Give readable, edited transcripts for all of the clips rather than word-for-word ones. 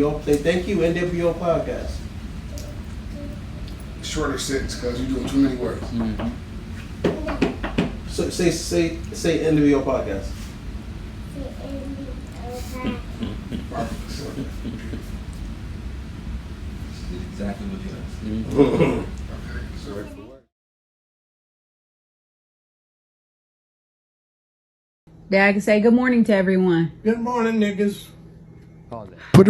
NWO. Say thank you, NWO Podcast. Shorter sentence, because you're doing too many words. Mm-hmm. So say NWO Podcast. Exactly what you asked. Okay, sorry for what? Dad can say good morning to everyone. Good morning, niggas. Put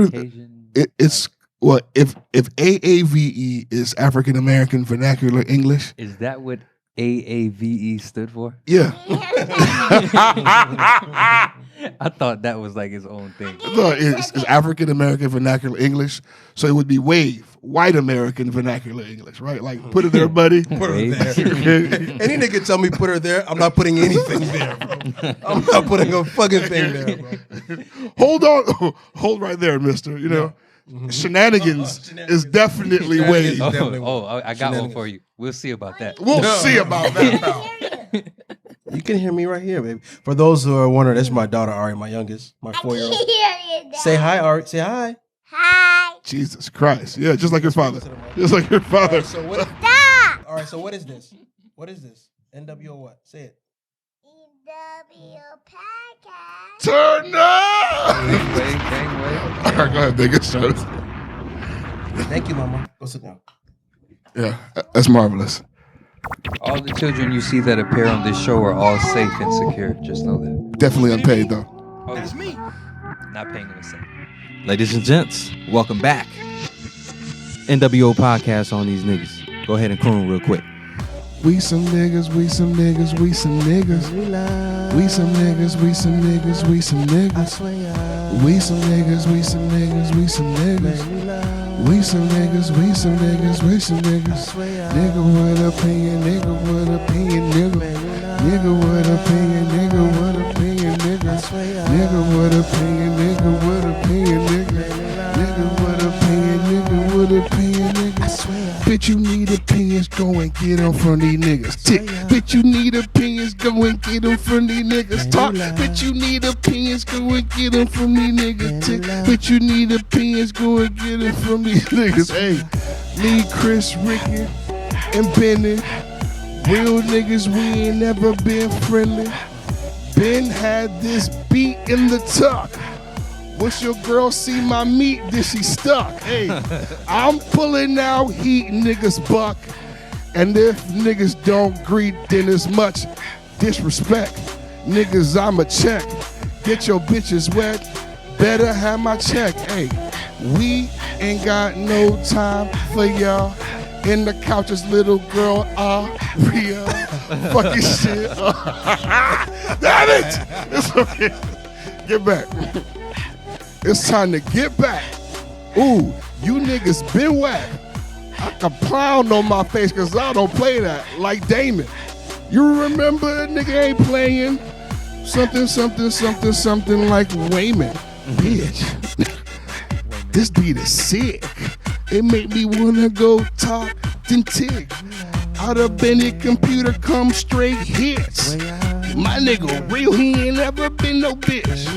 it's well, if AAVE is African American Vernacular English, Is that what AAVE stood for? yeah. I thought that was like his own thing. No, it's African American Vernacular English, so it would be WAVE, White American Vernacular English, right? Like, put it there, buddy. Put her there. Any nigga tell me put her there, I'm not putting anything there, bro. I'm not putting a fucking thing there, bro. Hold on, hold right there, mister. You know, shenanigans is definitely WAVE. I got one for you. We'll see about that. We'll see about that, pal. You can hear me right here, baby. For those who are wondering, that's my daughter, Ari, my youngest, my 4-year-old. Say hi, Ari. Say hi. Hi. Jesus Christ. Yeah, just like your father. Just like your father. So what? Stop. All right, so what is this? What is this? NWO what? Say it. NWO Podcast. Turn up! Wait. All right, go ahead, nigga. Start. Thank you, Mama. Go sit down. Yeah, that's marvelous. All the children you see that appear on this show are all safe and secure. Just know that. Definitely unpaid, though. That's me. Not paying them a cent. Ladies and gents, welcome back. NWO Podcast on these niggas. Go ahead and croon real quick. We some niggas, we some niggas, we some niggas. We some niggas, we some niggas, we some niggas. We some niggas, we some niggas, we some niggas. We some niggas, we some niggas, we some niggas. Nigga with opinion, nigga with opinion, nigga. Nigga with opinion, nigga with opinion, nigga. Nigga with opinion, nigga with opinion, nigga. Nigga with opinion, nigga with opinion, nigga. Bitch, you need opinions, go and get them from these niggas. Tick. Bitch, you need opinions, go and get them from these niggas. Talk. Bitch, you need opinions, go and get them from these niggas. Tick. Bitch, you need opinions, go and get them from these niggas. Hey, me, Chris, Ricky, and Benny. Real niggas, we ain't never been friendly. Ben had this beat in the tuck. Once your girl see my meat, then she stuck. Hey, I'm pulling out heat, niggas buck. And if niggas don't greet, then it's much disrespect. Niggas, I'ma check. Get your bitches wet. Better have my check. Hey, we ain't got no time for y'all. In the couches, little girl, Aria. Fucking shit. Damn it! It's okay. Get back. It's time to get back. Ooh, you niggas been whack. I can pound on my face because I don't play that like Damon. You remember a nigga ain't playing something like Wingman. Bitch, this beat is sick. It make me wanna go talk and tick. Out of any computer come straight hits. My nigga real, he ain't never been no bitch.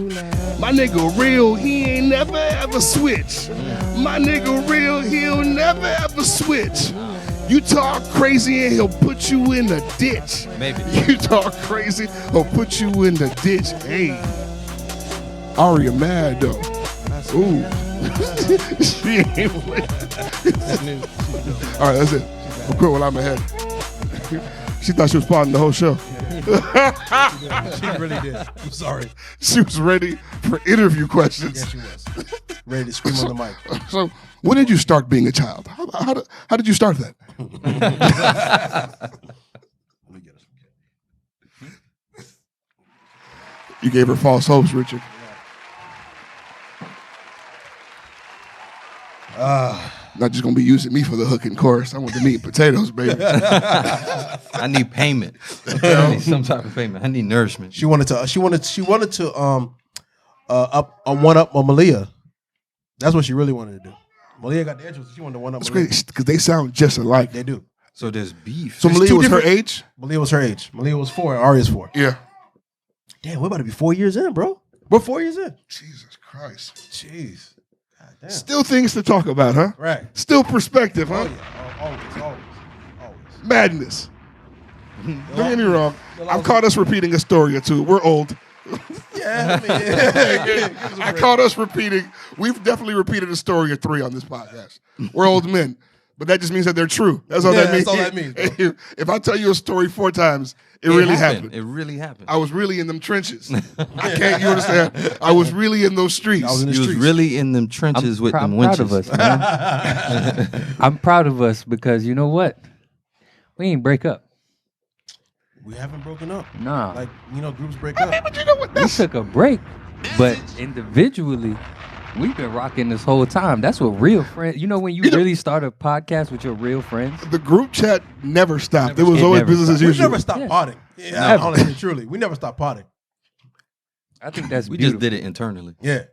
My nigga real, he ain't never ever switch. My nigga real, he'll never ever switch. You talk crazy and he'll put you in a ditch. Maybe. You talk crazy, he'll put you in the ditch. Hey, Aria mad though. Ooh. She ain't playing. All right, that's it. I'll quit while I'm ahead. She thought she was part of the whole show. She really did. I'm sorry. She was ready for interview questions. Yes, she was. Ready to scream on the mic. So, when did you start being a child? How did you start that? Let me get us. You gave her false hopes, Richard. Not just gonna be using me for the hook and chorus. I want the meat and potatoes, baby. I need payment. I need some type of payment. I need nourishment. She wanted to one up on Malia. That's what she really wanted to do. Malia got the interest. She wanted to one up. That's Malia. great because they sound just alike. They do. So there's beef. So Malia was her age? Malia was her age. Malia was 4. Aria's 4. Yeah. Damn, we're about to be 4 years in, bro. We're 4 years in. Jesus Christ. Jeez. God Still things to talk about, huh? Right. Still perspective, Oh huh? yeah. Always. Madness. Don't get me wrong. I've caught us repeating a story or two. We're old. Yeah, I mean, I caught us repeating. We've definitely repeated a story or 3 on this podcast. We're old men. But that just means that they're true. That's all that means. That's all that means, bro. If I tell you a story 4 times, it really happened. It really happened. I was really in them trenches. I can't, you understand? I was really in those streets. I was in the You was streets. really in them trenches with them proud winches. of us, man. I'm proud of us because you know what? We ain't break up. We haven't broken up. Nah. Like, groups break up. But you know what? We took a break, but individually, we've been rocking this whole time. That's what real friends. You know when you really start a podcast with your real friends. The group chat never stopped. It was always never business as We usual. never stopped Yeah. potting. Yeah, Never. honestly, truly. We never stopped potting. I think that's We beautiful. just did it internally. Yeah.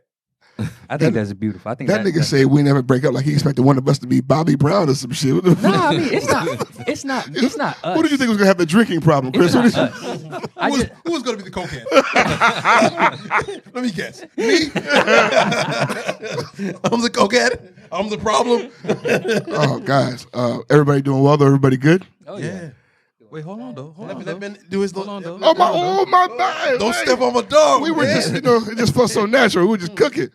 I think that's beautiful. I think That nigga say we never break up like he expected one of us to be Bobby Brown or some shit. What the fuck? Nah, I mean it's not us. Who did you think was gonna have the drinking problem, Chris? It's Who not did us. I just, Who was going to be the cokehead? Let me guess. Me? I'm the cokehead. I'm the problem. Oh, guys, everybody doing well? Though everybody good? oh yeah. Wait, hold on though. Hold on. Let Ben do his little. on, though. Oh my bad. Don't step on my dog. We were man. just, it just felt so natural. We were just cooking.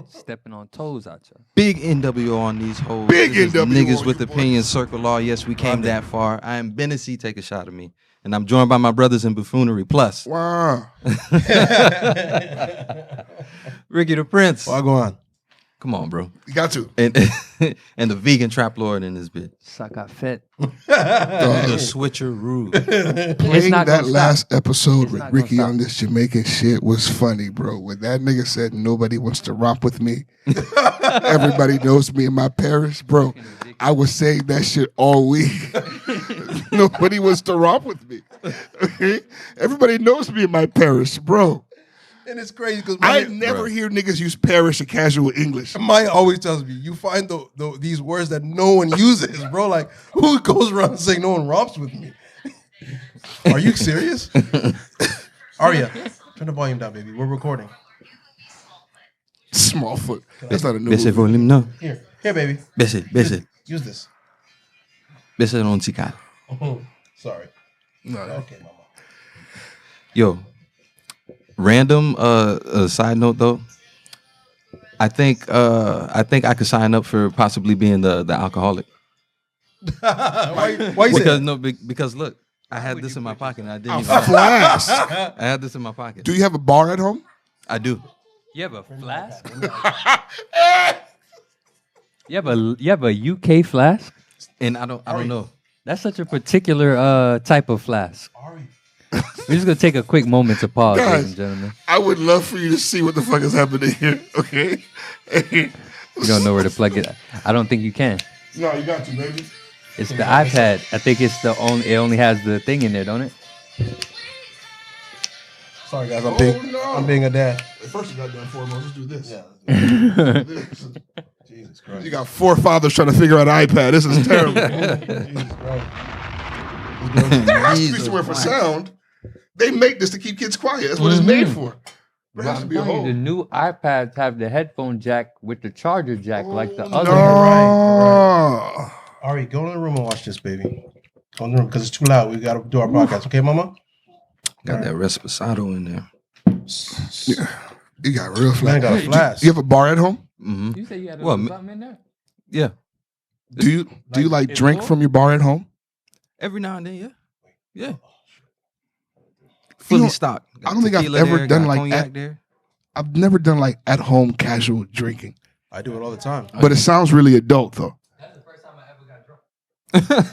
Stepping on toes out y'all. Big NWO on these hoes. Big This is NWO Niggas on with you boys. opinions, circle law. Yes, we came that far. I am Bennessy, take a shot of me. And I'm joined by my brothers in buffoonery. Plus, Wow. Ricky the Prince. Well, go on. Come on, bro. You got to. And and the vegan trap lord in this bit. Sucker fit. The switcheroo. Playing not that gonna last episode with not gonna Ricky stop. on this Jamaican shit was funny, bro. When that nigga said nobody wants to romp with me, everybody knows me in my parish, bro. I was saying that shit all week. Nobody wants to romp with me. Okay? Everybody knows me in my parish, bro. And it's crazy because I never hear niggas use parish or casual English. Maya always tells me, you find these words that no one uses, bro. Like, who goes around saying no one romps with me? Are you serious? Arya, turn the volume down, baby. We're recording. Small foot. That's not a new Bese movie. volume no. Here, baby. Bese. Use this. Bese non si cala. Sorry. No. Okay, mama. Yo, random side note though. I think I could sign up for possibly being the alcoholic. Why you say Because that? because look, I had this in my pocket and I didn't A even. flask. I had this in my pocket. Do you have a bar at home? I do. You have a flask? You have a UK flask? And I don't know. That's such a particular type of flask. Ari. We're just gonna take a quick moment to pause, Guys. ladies and gentlemen. I would love for you to see what the fuck is happening here, okay? You don't know where to plug it. I don't think you can. No, you got to, baby. It's the iPad. I think it only has the thing in there, don't it? Sorry, guys. no. I'm being a dad. First you got done foremost. Let's do this. Yeah. Jesus Christ. You got 4 fathers trying to figure out an iPad. This is terrible. Jesus Christ. There has to be somewhere for sound. They make this to keep kids quiet. That's what it's made for. There has to be a I'm telling hole. you, the new iPads have the headphone jack with the charger jack like the other. No. Ari, go in the room and watch this, baby. Go in the room because it's too loud. We got to do our podcast. Okay, mama? Got that Resposado in there. Yeah. You got real Man flat. got a flask. You have a bar at home? Mm-hmm. You say you had Well, something in there? Yeah. Do you like it's drink full? from your bar at home? Every now and then, yeah. Yeah. Fully know, stocked. I don't think I've Tequila ever there, done got like cognac that. there. I've never done like at home casual drinking. I do it all the time. But it sounds really adult though. That's the first time I ever got drunk.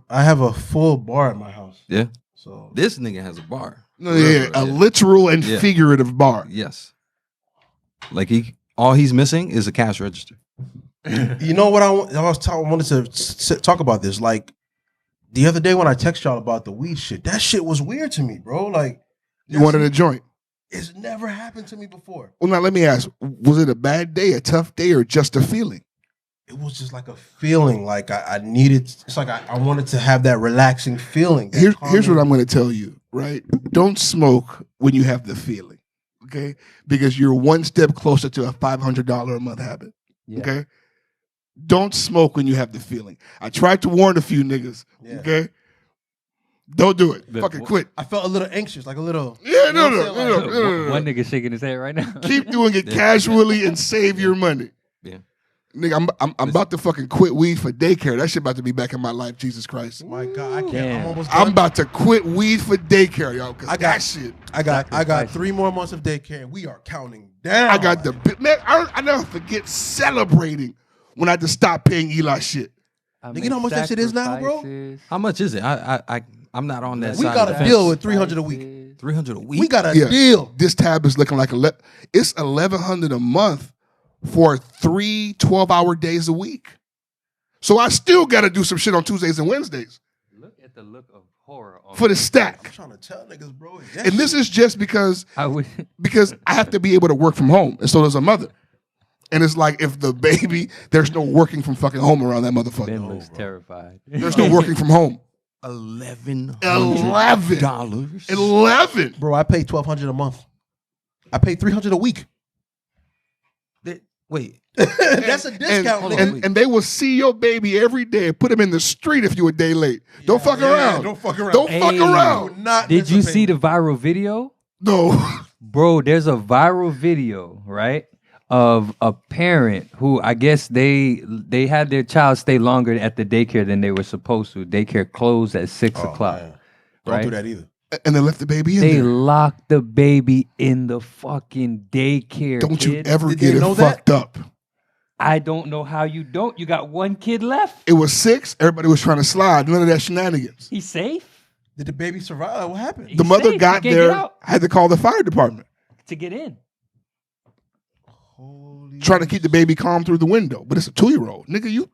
I have a full bar at my house. Yeah. So This nigga has a bar. No, yeah, a literal and Yeah. figurative bar. Yes. Like all he's missing is a cash register. you know what I wanted to talk about this. Like the other day when I text y'all about the weed shit, that shit was weird to me, bro. Like You wanted a joint. it's never happened to me before. Well, now let me ask: was it a bad day, a tough day, or just a feeling? It was just like a feeling. Like I needed. It's like I wanted to have that relaxing feeling. that Here's calming- what I'm going to tell you. Right? Don't smoke when you have the feeling. okay? Because you're one step closer to a $500 a month habit, Yeah. okay? Don't smoke when you have the feeling. I tried to warn a few niggas, Yeah. okay? Don't do it. Look, Fucking quit. I felt a little anxious, like a little. Yeah, you know no, what I'm saying? no, Like, no, no, no. One nigga shaking his head right now. Keep doing it Yeah. casually and save your money. Yeah. Nigga, I'm about to fucking quit weed for daycare. That shit about to be back in my life, Jesus Christ. My God, I can't. Damn. I'm almost I'm done. about to quit weed for daycare, y'all, because I got- that shit. I got Sacrifice. 3 more months of daycare, and we are counting down. I got the man. I never forget celebrating when I just stopped paying Eli shit. Nigga, you know how much that shit is now, bro? How much is it? I'm not on that We side. got of a the deal fence. with 300 a week. 300 a week. We got a Yeah. deal. This tab is looking like it's $1,100 a month for 3 12-hour days a week. So I still got to do some shit on Tuesdays and Wednesdays Look at the look of horror on for the I'm stack. trying to tell niggas, bro. And this is just because I would. I have to be able to work from home, and so does a mother. And it's like if the baby, there's no working from fucking home around that motherfucker. Ben looks terrified. There's no working from home. $1,100. 11. Bro, I pay $1,200 a month. I pay $300 a week. Wait. That's a discount, nigga. And they will see your baby every day and put him in the street if you a day late. Don't fuck around. Don't fuck around. Don't fuck Hey. around. Do not Did you miss a see the payment. viral video? No. Bro, there's a viral video, right? Of a parent who I guess they had their child stay longer at the daycare than they were supposed to. Daycare closed at 6 o'clock. Man. Don't Right? do that either. And they left the baby in They there. locked the baby in the fucking daycare. Don't you kid. ever Did get they it know that? fucked up. I don't know how you don't. You got one kid left. It was 6. Everybody was trying to slide. None of that shenanigans. He's safe Did the baby survive? What happened? The mother safe. got He can't there, get out. had to call the fire department, to get in. trying to keep the baby calm through the window. But it's a 2-year-old. Nigga, you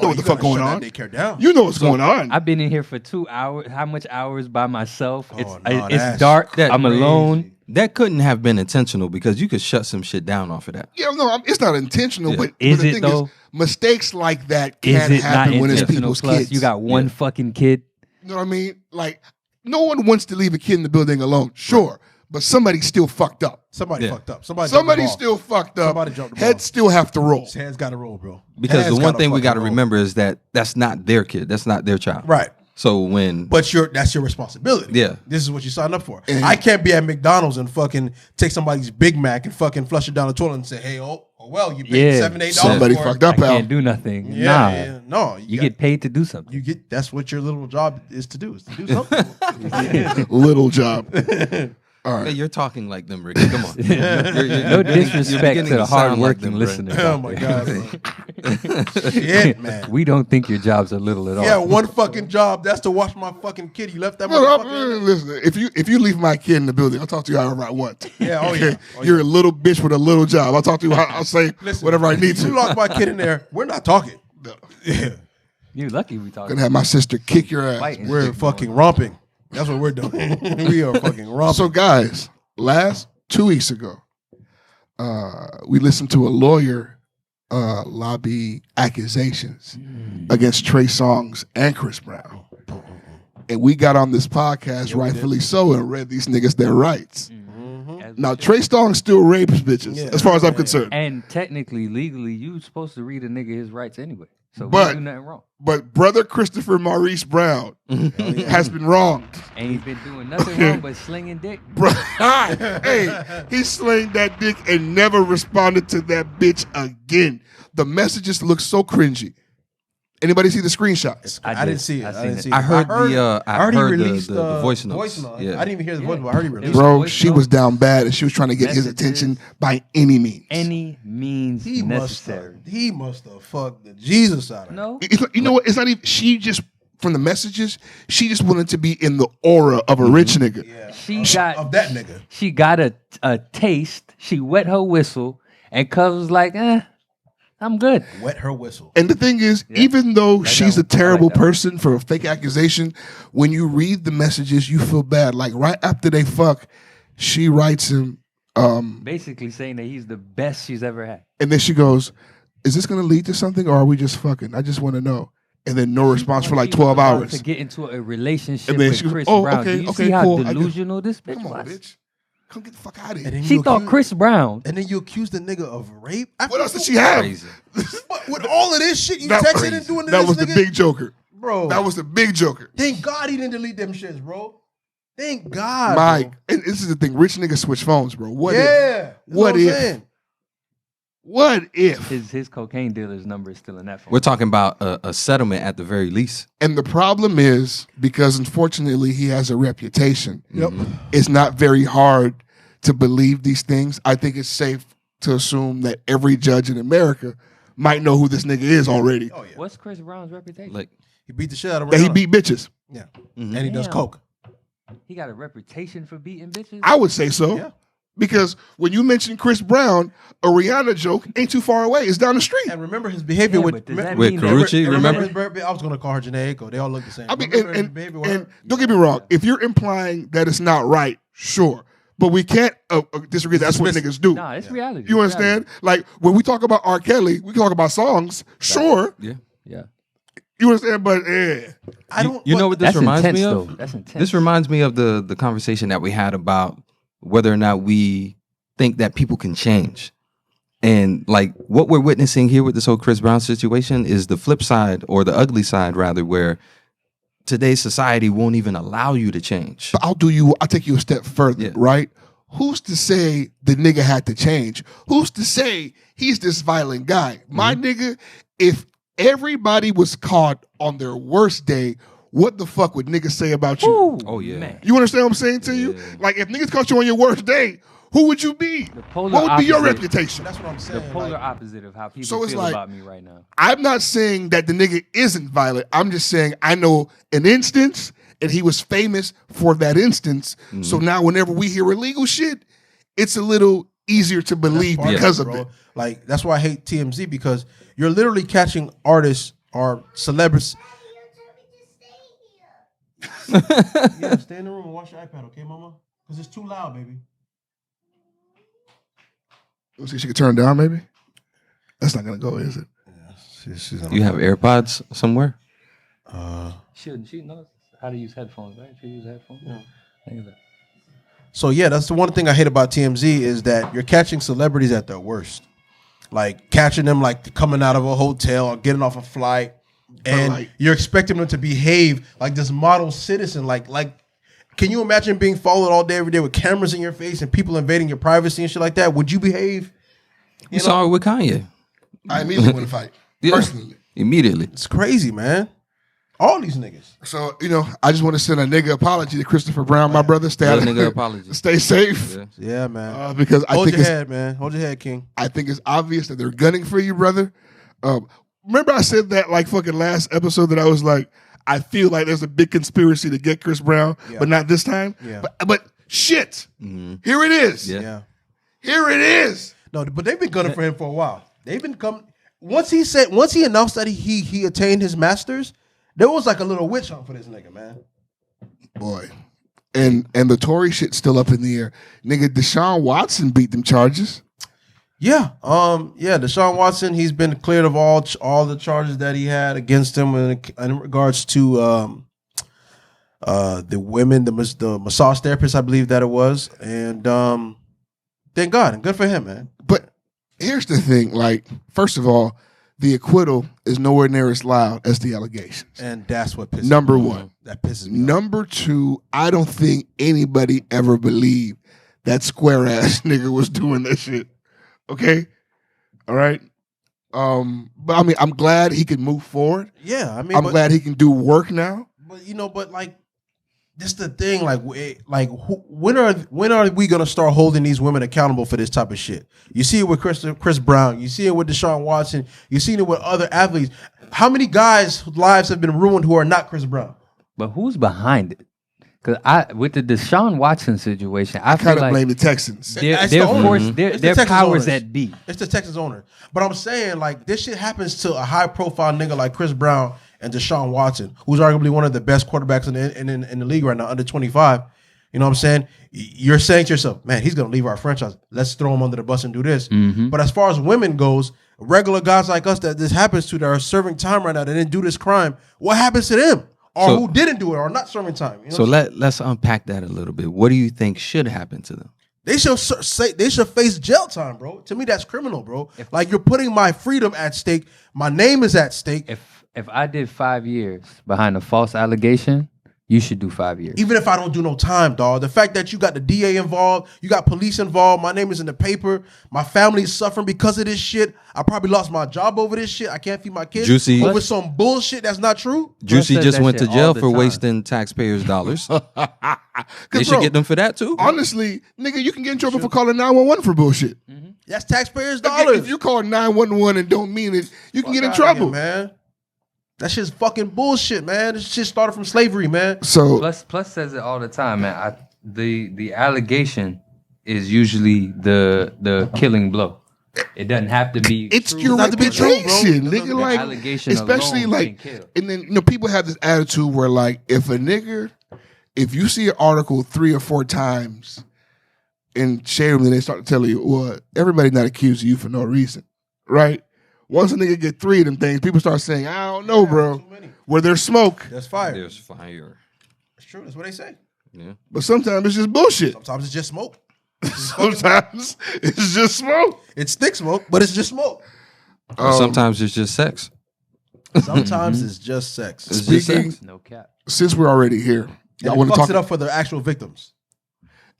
know what the fuck going on. Daycare down. You know what's going on. I've been in here for 2 hours. How much hours by myself? Oh, no, It's that's dark. that I'm alone. That couldn't have been intentional because you could shut some shit down off of that. Yeah, no, it's not intentional. Yeah. But Is the it, thing though? is, mistakes like that Is can it not happen when it's intentional? people's Plus, kids. you got one fucking kid. You know what I mean? Like, no one wants to leave a kid in the building alone. Sure. But somebody's still fucked up. Somebody Yeah. fucked up. Somebody's jumped the ball. still fucked up. Somebody jumped the ball. Heads still have to roll. His hands got to roll, bro. Because Hands the one gotta thing we fucking got to roll. remember is that that's not their kid. That's not their child. Right. So when But that's your responsibility. Yeah. This is what you signed up for. And- I can't be at McDonald's and fucking take somebody's Big Mac and fucking flush it down the toilet and say, hey, well, you paid Yeah. $7, $8 Somebody for it. fucked up, I pal. can't do nothing. Yeah, Nah. yeah. No. You get paid to do something. You get, that's what your little job is to do something. Little job. All Hey, right. you're talking like them, Ricky. Come on. No disrespect beginning to the to sound like hardworking them, bro. listeners. Oh out my there. God, bro. Shit, man. We don't think your jobs are little at all. Yeah, one fucking job. That's to watch my fucking kid. You left that No, motherfucker. in there? listen, if you leave my kid in the building, I'll talk to you however I want. Yeah, oh yeah. Oh, You're a little bitch with a little job. I'll talk to you. I'll say Listen, whatever I need You to. lock my kid in there. We're not talking. Yeah, You lucky we talking. Gonna have my sister kick your ass. Fighting. we're fucking romping. That's what we're doing. We are fucking romping. So, guys, 2 weeks ago, we listened to a lawyer lobby accusations against Trey Songz and Chris Brown. And we got on this podcast, rightfully so, and read these niggas their rights. Now, Trey Songz still rapes bitches, Yeah. as far as I'm concerned. And technically, legally, you supposed to read a nigga his rights anyway. So we But- don't do nothing wrong. But brother Christopher Maurice Brown has been wronged. And he's been doing nothing wrong but slinging dick. Bro, hey, he slinged that dick and never responded to that bitch again. The messages look so cringy. Anybody see the screenshots? I didn't see it. I didn't see it. I heard the I heard he the released voice notes. I Yeah. didn't even hear the Yeah. voice note. I heard he released. Bro, voice she note. was down bad and she was trying to get his Messages. attention by any means. Any means He necessary. must have fucked the Jesus out of her. No. It's not- you know what? It's not even, she just, from the messages, she just wanted to be in the aura of a rich nigga. Yeah. She of got that nigga. She got a taste. She wet her whistle, and Cuz was like, I'm good. Wet her whistle. And the thing is, even though she's a that one. I terrible like that one. person for a fake accusation, when you read the messages, you feel bad. Like right after they fuck, she writes him, Basically saying that he's the best she's ever had. and then she goes, "Is this going to lead to something, or are we just fucking? I just want to know." And then no response for like She was 12 about hours. to get into a relationship And then with she goes, Chris "Oh, Brown. okay, Do you okay, see how cool. I just- delusional this bitch Come on, was? bitch. Come get the fuck out of And here. then She you thought accuse- Chris Brown. And then you accuse the nigga of rape. What else did she have? Crazy. With all of this shit you That- texting and doing to That this was nigga? the big joker. Bro. That was the big joker. Thank God he didn't delete them shits, bro. Thank God, Mike, bro. and this is the thing. Rich niggas switch phones, bro. What if? Yeah. That's What I'm if? saying. What if? His cocaine dealer's number is still in that phone. We're talking about a settlement at the very least. And the problem is, because unfortunately he has a reputation, Yep. it's not very hard to believe these things. I think it's safe to assume that every judge in America might know who this nigga is already. Oh, yeah. What's Chris Brown's reputation? Like, He beat the shit out of That he Rihanna. beat bitches. Yeah. Mhm. And he does Damn. coke. He got a reputation for beating bitches. I would say so. Yeah. Because when you mention Chris Brown, a Rihanna joke ain't too far away. It's down the street. And remember his behavior Yeah, with but does that With mean that- Karuchi, remember? his, I was gonna call her Janae Aiko. They all look the same. I mean, Remember his and behavior with and her? don't get me wrong. If you're implying that it's not right, sure. But we can't disagree. That's what Dismiss- niggas do. Nah, it's reality. You It's understand? Like when we talk about R. Kelly, we talk about songs, sure. Yeah. reality. Yeah. You understand? But yeah. I don't. You know what this That's reminds intense, me of? though. That's intense. This reminds me of the conversation that we had about whether or not we think that people can change. And like what we're witnessing here with this whole Chris Brown situation is the flip side, or the ugly side rather, where today's society won't even allow you to change. But I'll take you a step further, Yeah. right? Who's to say the nigga had to change? Who's to say he's this violent guy? My nigga, if everybody was caught on their worst day, what the fuck would niggas say about you? Ooh, Oh, yeah. man. You understand what I'm saying to you? Yeah. Like if niggas caught you on your worst day, who would you be? polar What would be your opposite. reputation? That's what I'm The saying. polar like, opposite of how people So it's feel like- about me right now. I'm not saying that the nigga isn't violent. I'm just saying I know an instance and he was famous for that instance. So now whenever we hear illegal shit, it's a little easier to believe part because it, of bro. it. Like that's why I hate TMZ, because you're literally catching artists or celebrities. Yeah, stay in the room and watch your iPad, okay, mama? Because it's too loud, baby. Let's see if she can turn it down, maybe. That's not gonna go, is it? You have AirPods somewhere? She knows how to use headphones, right? She use headphones. Yeah. Think of that. So yeah, that's the one thing I hate about TMZ is that you're catching celebrities at their worst. Like catching them like coming out of a hotel or getting off a flight, and like- you're expecting them to behave like this model citizen. Like, can you imagine being followed all day, every day with cameras in your face and people invading your privacy and shit like that? Would you behave? We saw it with Kanye. I immediately want to fight. Yeah. Personally. Immediately. It's crazy, man. All these niggas. So, I just want to send a nigga apology to Christopher Brown, my brother. Stay Real out nigga apology. Stay safe. Yeah. Yeah, man. Because I Hold think your it's head, man. Hold your head, King. I think it's obvious that they're gunning for you, brother. Remember I said that like fucking last episode that I was like, I feel like there's a big conspiracy to get Chris Brown, but not this time. Yeah. But shit, here it is. Yeah. Yeah. Here it is. No, but they've been gunning for him for a while. They've been coming. Once he announced that he attained his masters, there was like a little witch hunt for this nigga, man. Boy. And the Tory shit's still up in the air. Nigga, Deshaun Watson beat them charges. Yeah, Deshaun Watson, he's been cleared of all the charges that he had against him in regards to the women, the massage therapist, I believe that it was, and thank God, and good for him, man. But here's the thing, like, first of all, the acquittal is nowhere near as loud as the allegations. And that's what pisses Number me one. off. That pisses me off. Number two, I don't think anybody ever believed that square ass nigga was doing that shit. Okay? All right? But I mean, I'm glad he can move forward. Yeah, I mean, I'm glad he can do work now. but like, this the thing. When are we gonna start holding these women accountable for this type of shit? You see it with Chris Brown. You see it with Deshaun Watson. You seen it with other athletes. How many guys' lives have been ruined who are not Chris Brown? But who's behind it? Because with the Deshaun Watson situation, I feel Kind of like blame the Texans. their It's the owner. force, It's the their Texans powers owners. that be. It's the Texans owner. But I'm saying, like, this shit happens to a high profile nigga like Chris Brown and Deshaun Watson, who's arguably one of the best quarterbacks in the league right now, under 25. You know what I'm saying? You're saying to yourself, man, he's going to leave our franchise. Let's throw him under the bus and do this. But as far as women goes, regular guys like us that this happens to, that are serving time right now, that didn't do this crime, what happens to them? Or So- who didn't do it or not serving time? You know So what I'm saying? let's unpack that a little bit. What do you think should happen to them? They should face jail time, bro. To me, that's criminal, bro. Like, you're putting my freedom at stake. My name is at stake. If I did 5 years behind a false allegation, you should do 5 years. Even if I don't do no time, dog. The fact that you got the DA involved, you got police involved, my name is in the paper, my family is suffering because of this shit. I probably lost my job over this shit. I can't feed my kids Juicy. over some bullshit that's not true. Juicy says just that went to shit jail all the for time. wasting taxpayers' dollars. They should bro, get them for that too. Honestly, nigga, you can get in trouble for calling 911 for bullshit. That's taxpayers' Again, dollars. if you call 911 and don't mean it, you can get in Fuck outta trouble. here, man. That shit's fucking bullshit, man. This shit started from slavery, man. So Plus says it all the time, man. The allegation is usually the killing blow. It doesn't have to be. it's true. your not to be true, bro. reputation, The nigga. Like, allegation especially alone like, can kill. and then people have this attitude where like, if you see an article 3 or 4 times and share them, then they start to tell you, well, everybody not accusing you for no reason, right? Once a nigga get 3 of them things, people start saying, I don't know, bro. too many. Where there's smoke, That's fire. There's fire. It's true. That's what they say. Yeah. but sometimes it's just bullshit. Sometimes it's just smoke. Sometimes it's just smoke. It's thick smoke, but it's just smoke. Sometimes it's just sex. Sometimes it's just sex. It's just Speaking, sex. No cap. since we're already here, And I it want to fucks talk it up for the actual victims.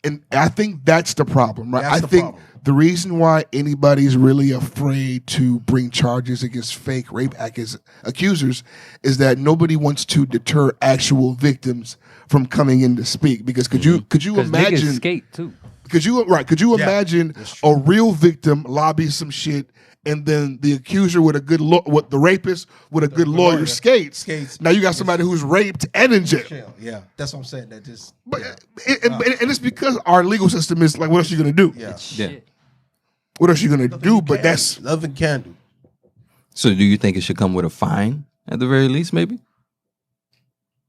And I think that's the problem, right? That's I the think problem. the reason why anybody's really afraid to bring charges against fake rape accusers is that nobody wants to deter actual victims from coming in to speak. Because could you Because niggas imagine? skate too. Could you Yeah, imagine that's true. a real victim lobby some shit, and then the accuser with a good the rapist with a good lawyer lawyer skates? skates. Now you got somebody who's raped and in jail. Yeah, that's what I'm saying. That just But and it's because our legal system is like, what else are you gonna do? yeah. Yeah. What else are you gonna do? But Can- that's nothing can do. So do you think it should come with a fine at the very least, maybe?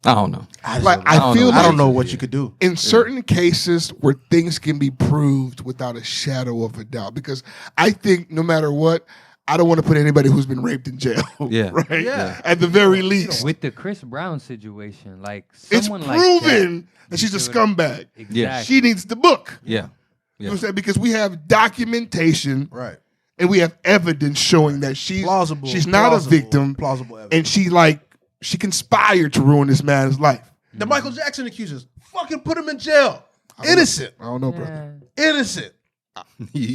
I don't know. like I feel I like don't know what you could do. in certain cases where things can be proved without a shadow of a doubt. Because I think no matter what, I don't want to put anybody who's been raped in jail. Yeah. Right? Yeah. At the very least. With the Chris Brown situation, like It's someone like proven that she's a should- scumbag. Exactly. She needs the book. Yeah. You know Yeah. what I'm saying? Because we have documentation Right. and we have evidence showing that she's Plausible. she's not plausible, a victim Plausible evidence. and she conspired to ruin this man's life. The Michael Jackson accusers, fucking put him in jail. Innocent. I don't know, brother. Innocent. I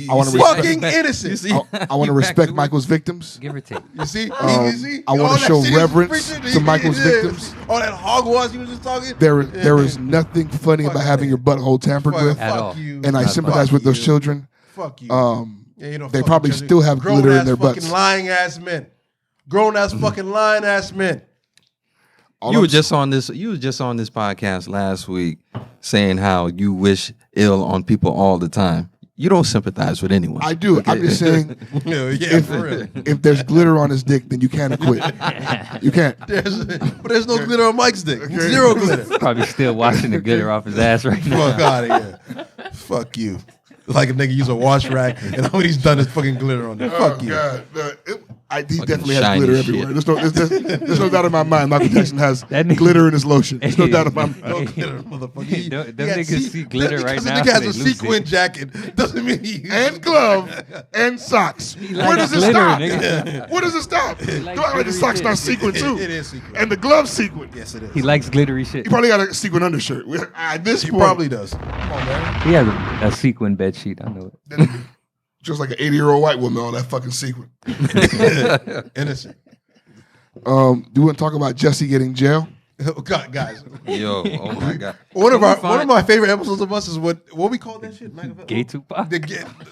wanna Fucking innocent. I want to respect Michael's victims. Give or take. You see? Um, you see? I wanna All that show shit he was reverence preaching, to Michael's yeah. victims. All that hogwash he was just talking. There is nothing funny Fuck about having your butthole tampered Fuck, with, At all. fuck you. and I Not sympathize Fuck with those you. children. Fuck you. Yeah, you know, They fuck probably children. still have glitter in Grown-ass their butts. Fucking lying ass men. Grown ass fucking lying ass men. You were just on this podcast last week saying how you wish ill on people all the time. You don't sympathize with anyone. I do. I'm just saying, Yeah, for real. if there's glitter on his dick, then you can't acquit. You can't. But there's no glitter on Mike's dick. Zero glitter. Probably still washing the glitter off his ass right now. Fuck out of here. Fuck you. Like a nigga use a wash rack and all he's done is fucking glitter on there. Fuck you. God, he definitely has shiny glitter shit. everywhere. There's no doubt in my mind. Michael Jackson has That nigga- glitter in his lotion. There's no doubt in my mind. No glitter, motherfucker. Hey, them He had niggas see glitter right because now, the nigga has they a lose sequin it. jacket doesn't mean he And glove and socks. Where likes does it glitter, stop? nigga. Where does it stop? likes Do I like the glittery socks shit. not sequin too? It is sequin. And the glove sequin. Yes, it is. He likes glittery shit. He probably got a sequin undershirt. At this He point, probably does. Come on, man. He has a sequin bed sheet. I know it. just like an 80-year-old white woman on that fucking sequin. Innocent. Do you want to talk about Jesse getting jail? Oh, God, guys. Yo, oh my God. One of my favorite episodes of us is what we call that shit? Machiavelli? Gay Tupac.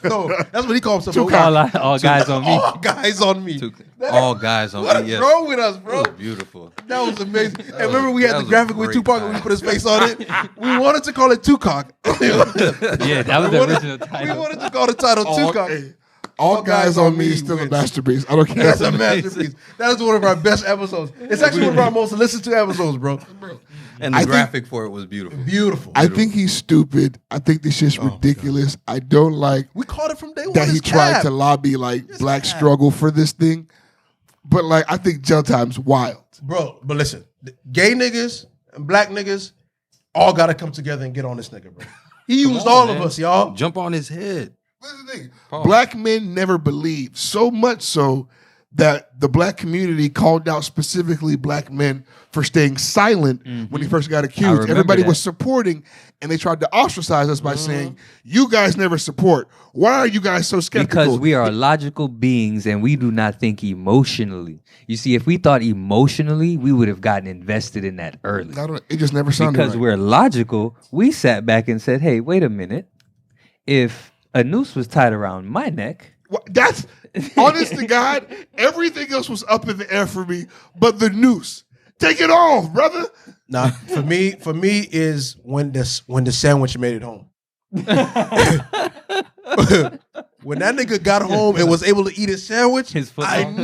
No, that's what he calls himself. All guys on me. All guys on me. All guys on What's yes. wrong with us, That bro? was beautiful. That was amazing. And remember, we had that the was a graphic with great Tupac and we time. put his face on it. We wanted to call it Tupac. Yeah, that was the original We title. wanted to call the title Tupac. All guys on me is still a wins. masterpiece. I don't care. That's a masterpiece. That is one of our best episodes. It's actually one of our most listened to episodes, bro. And the I think- graphic for it was beautiful. Beautiful. I think he's stupid. I think this shit's ridiculous. I don't like We called it from day one. that he It's tried cap. to lobby like It's black cap. struggle for this thing. But like, I think jail time's wild. Bro, but listen, the gay niggas and black niggas all got to come together and get on this nigga, bro. He used all of us, y'all. Jump on his head. Listen to the thing. Pause. Black men never believed, so much so that the black community called out specifically black men for staying silent when he first got accused. remember Everybody that. was supporting, and they tried to ostracize us by saying, you guys never support. Why are you guys so skeptical? Because we are logical beings and we do not think emotionally. You see, if we thought emotionally, we would have gotten invested in that early. It just never sounded Because right. we're logical, we sat back and said, hey, wait a minute. If a noose was tied around my neck, That's honest to God. Everything else was up in the air for me, but the noose. Take it off, brother. Nah, for me is when the sandwich made it home. When that nigga got home and was able to eat his sandwich, His foot I long.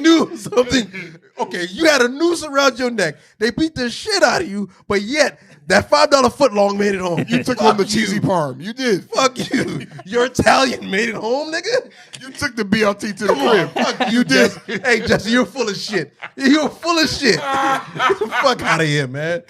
knew something. Okay, you had a noose around your neck. They beat the shit out of you, but yet that $5 footlong made it home. You took home the cheesy parm. You did. Fuck you. Your Italian made it home, nigga. You took the BLT to the Come on, crib. fuck you, Jesse. Hey, Jesse, you're full of shit. You're full of shit. Get the fuck out of here, man.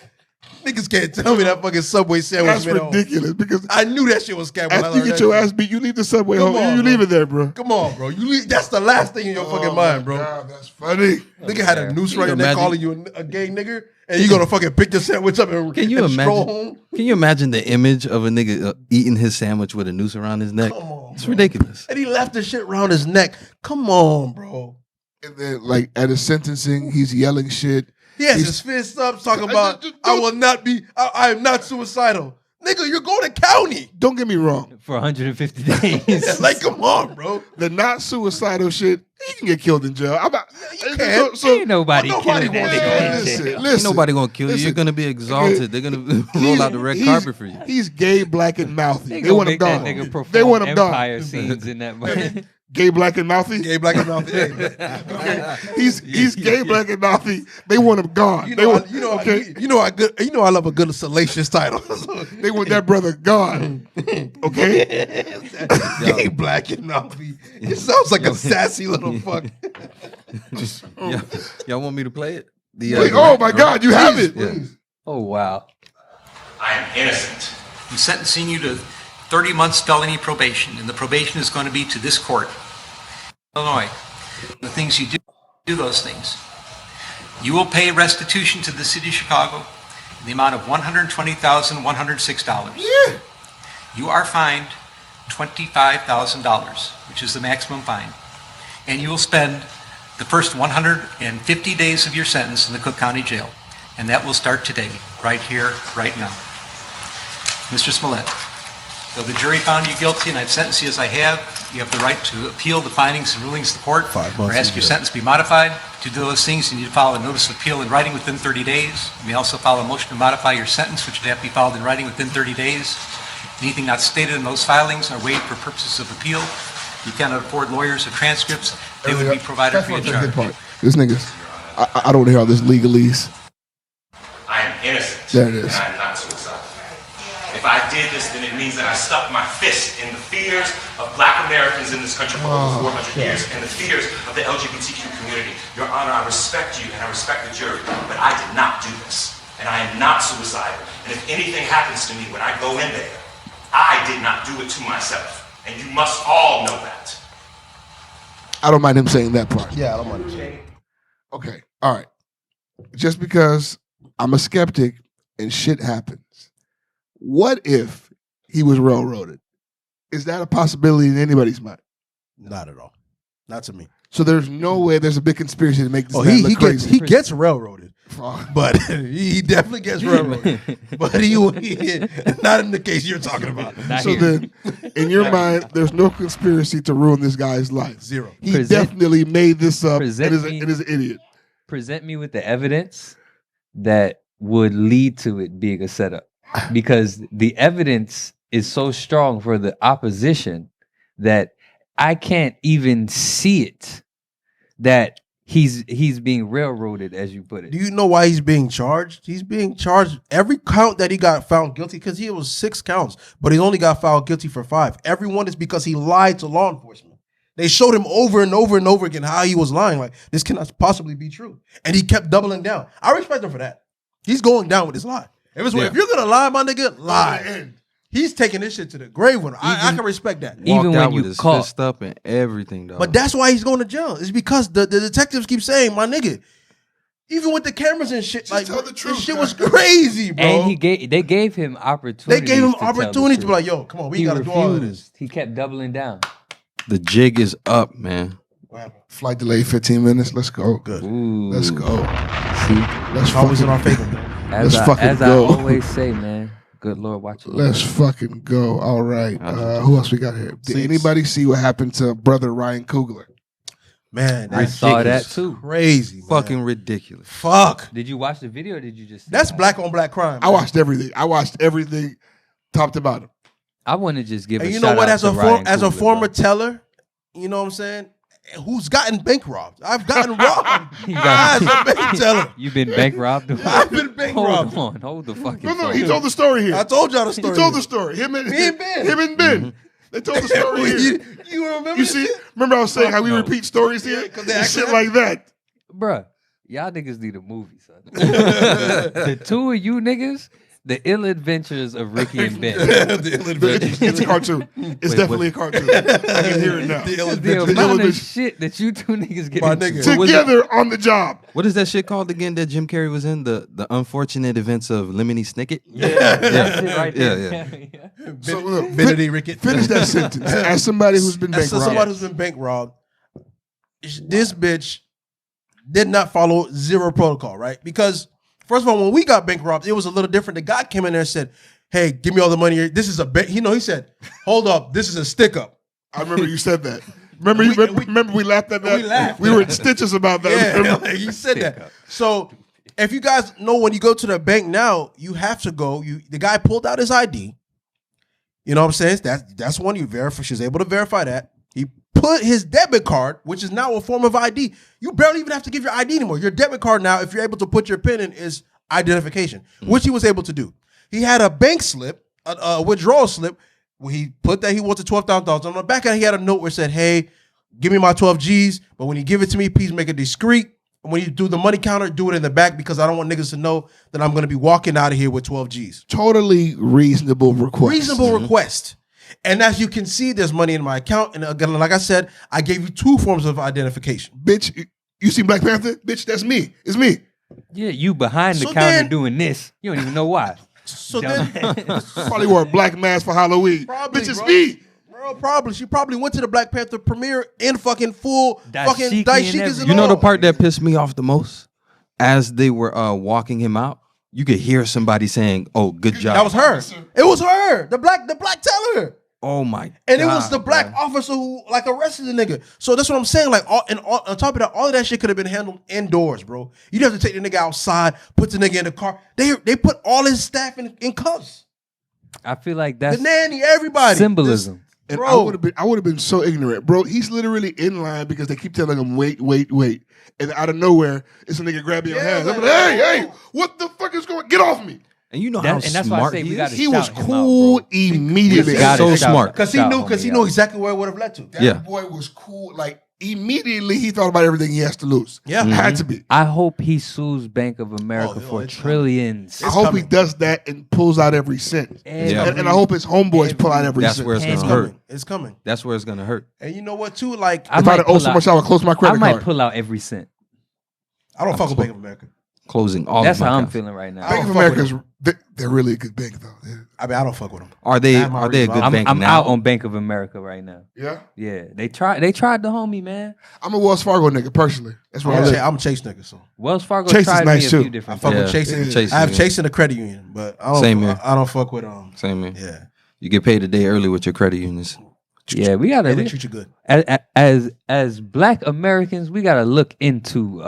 Niggas can't tell me that fucking Subway sandwich That's made it home. ridiculous because I knew that shit was cat when I after you learned get that your shit. ass beat, you leave the subway Come home. on, You bro. leave it there, bro. Come on, bro. That's the last thing in your fucking mind, bro. God, that's funny. Nigga had a noose Can right you in there imagine- calling you a gay nigga, and you gonna fucking pick your sandwich up and, Can you and stroll imagine? home? Can you imagine the image of a nigga eating his sandwich with a noose around his neck? Come on, It's bro. ridiculous. And he left the shit around his neck. Come on, bro. And then, like at his sentencing, he's yelling shit. He has He's- his fist up talking about, I will not be, I am not suicidal. Nigga, you're going to county. Don't get me wrong. for 150 days. Like, come on, bro. The not suicidal shit, he can get killed in jail. I'm not, you can. Ain't nobody Nobody killing wants that to nigga. go in in listen, jail. listen. Ain't nobody gonna kill you. listen. You're gonna be exalted. They're gonna roll out the red He's- carpet for you. He's gay, black, and mouthy. They They gonna want him make that gone. nigga perform They want him empire gone. scenes in that. Gay, black, and mouthy. Gay, black, and mouth. He's gay, black, and mouthy. They want him gone. You They know, want, I love a good salacious title. they want that brother gone. Okay. Gay, black, and mouthy. It sounds like a sassy little fuck. Y'all want me to play it? Wait, oh my God, you have it. Yeah. Oh wow. I am innocent. I'm sentencing you to 30 months felony probation, and the probation is going to be to this court, Illinois. The things you do those things. You will pay restitution to the city of Chicago in the amount of $120,106. Yeah. You are fined $25,000, which is the maximum fine, and you will spend the first 150 days of your sentence in the Cook County Jail, and that will start today, right here, right now. Mr. Smollett, though the jury found you guilty and I've sentenced you as I have, you have the right to appeal the findings and rulings of the court, 5 or months ask in your jail. sentence to be modified. To do those things, you need to file a notice of appeal in writing within 30 days. You may also file a motion to modify your sentence, which would have to be filed in writing within 30 days. Anything not stated in those filings are waived for purposes of appeal. You cannot afford lawyers or transcripts. They would be provided free of That's the good charge. part. This nigga's. I don't want to hear all this legalese. I am innocent. There it is. And I am not suicidal. If I did this, then it means that I stuck my fist in the fears of black Americans in this country for over 400 years and the fears of the LGBTQ community. Your Honor, I respect you and I respect the jury, but I did not do this. And I am not suicidal. And if anything happens to me when I go in there, I did not do it to myself. And you must all know that. I don't mind him saying that part. Yeah, I don't want to. Okay. All right. Just because I'm a skeptic and shit happens, what if he was railroaded? Is that a possibility in anybody's mind? Not at all. Not to me. So there's no way there's a big conspiracy to make this Oh, man he look crazy. gets railroaded. But he definitely gets railroaded. But he not in the case you're talking about. So then, in your mind, there's no conspiracy to ruin this guy's life. Zero. He Present- definitely made this up and present is, me- and is an idiot. Present me with the evidence that would lead to it being a setup, because the evidence is so strong for the opposition that I can't even see it. That he's being railroaded, as you put it. Do you know why he's being charged? He's being charged every count that he got found guilty, because he was 6 counts, but he only got found guilty for 5. Every one is because he lied to law enforcement. They showed him over and over and over again how he was lying. Like, this cannot possibly be true. And he kept doubling down. I respect him for that. He's going down with his lie. If you're gonna lie, my nigga, lie. He's taking this shit to the grave with him. I can respect that. Even Walked when out you with his caught. fist up and everything, though. But that's why he's going to jail. It's because the detectives keep saying, my nigga, even with the cameras and shit, like tell the truth, this shit man. was crazy, bro. And they gave him opportunity. They gave him opportunity to be like, yo, come on, we got to do all of this. He kept doubling down. the jig is up, man. Flight delay 15 minutes. Let's go. Good. Ooh. Let's go. See, Let's Always in our fucking, favor, man. as Let's I, fucking as go. I always say, man. Good Lord, watch it. let's fucking go. All right. Who else we got here? Did anybody see what happened to brother Ryan Coogler? Man, I that saw shit that is too. crazy, man. Fucking ridiculous. Fuck. Did you watch the video or did you just see That's that? black on black crime. I watched everything. Top to bottom. I want to just give And a you shout know what? out As to a Ryan as a Coogler, former bro. teller, you know what I'm saying? Who's gotten bank robbed? I've gotten robbed. You got- As a bank teller. You've been bank robbed? I've been bank robbed. Hold the fucking No, phone. he told the story here. I told y'all the He story. told the story. Him and Me and Ben. Him and Ben. They told the story here. You remember? You see? Remember I was saying how we repeat stories here? Yeah, 'cause they And actually shit like that. Bruh, y'all niggas need a movie, son. The two of you niggas, the ill adventures of Ricky and Ben. It's a cartoon. It's definitely a cartoon. I can hear it now. The amount of shit that you two niggas get My into. nigga. Together on the job. What is that shit called again that Jim Carrey was in? The unfortunate events of Lemony Snicket? That's it right Yeah, there. So look, Benedict Rickett. finish that sentence. As somebody who's been As bank robbed. somebody who's been bank robbed, this bitch did not follow zero protocol, right? Because first of all, when we got bank robbed, it was a little different. The guy came in there and said, "Hey, give me all the money. This is a bank." He said, "Hold up, this is a stick up." I remember you said that. Remember we laughed at that? We laughed. We were in stitches about that. Yeah, Remember? he said that. So if you guys know, when you go to the bank now, you have to go. The guy pulled out his ID. You know what I'm saying? That's one you verify. She's able to verify that. He put his debit card, which is now a form of ID. You barely even have to give your ID anymore. Your debit card now, if you're able to put your PIN in, is identification, which he was able to do. He had a bank slip, a withdrawal slip, where he put that he wanted $12,000. On the back of it, he had a note where it said, "Hey, give me my 12 G's, but when you give it to me, please make it discreet. And when you do the money counter, do it in the back because I don't want niggas to know that I'm going to be walking out of here with 12 G's." Totally reasonable request. Reasonable request. And as you can see, there's money in my account. And again, like I said, I gave you two forms of identification. Bitch, you see Black Panther? Bitch, that's me. It's me. Yeah, you behind the So counter then- doing this. You don't even know why. So then, Probably wore a black mask for Halloween. Probably, Bitch, it's bro. me. Bro, probably. She probably went to the Black Panther premiere in fucking full fucking Dashiki and dashikis and everything. You know all. the part that pissed me off the most? As they were walking him out, you could hear somebody saying, "Oh, good job." That was her. It was her. The black teller. Oh my! And it was the God, black bro. officer who like arrested the nigga. So that's what I'm saying. Like, on top of that, all of that shit could have been handled indoors, bro. You'd have to take the nigga outside, put the nigga in the car. They put all his staff in cuffs. I feel like The that's nanny, everybody. symbolism. And Bro. I would have been so ignorant, bro. He's literally in line because they keep telling him wait. And out of nowhere, it's a nigga grabbing your hands. I'm like, hey, what the fuck is going? Get off me! And you know That- how and that's why I smart say we he gotta is. He was shout him out, cool bro. immediately. We gotta so shout- smart. Because he shout knew homie out. exactly where it would have led to. That Yeah. boy was cool. Like immediately, he thought about everything he has to lose. Yeah. Had to be. I hope he sues Bank of America Oh, for it's trillions. I hope coming. he does that and pulls out every cent. Yeah. And I hope his homeboys pull out every That's cent. where it's It's gonna hurt. coming. It's coming. That's where it's gonna hurt. And you know what, too? Like, I If might I'd owe pull so out- much, I would close my I credit might card. pull out every cent. I don't fuck with Bank of America. Closing all. That's of my how I'm accounts. feeling right now. Bank of fuck with America's they're really a good bank though. I mean, I don't fuck with them. Are they? I have my Are they a reasons. good bank I'm now? out on Bank of America right now. Yeah, Yeah, they tried the homie, man. I'm a Wells Fargo nigga personally. That's where I live. I'm a Chase nigga, so Wells Fargo Chase is tried nice, me a too. few I different fuck times. with Chase. Yeah. Chase, I have yeah. Chase in the credit union, but I don't. Same here. I don't fuck with Same man. Yeah, You get paid a day early with your credit unions. Yeah, we gotta and they treat you good. as Black Americans, we gotta look into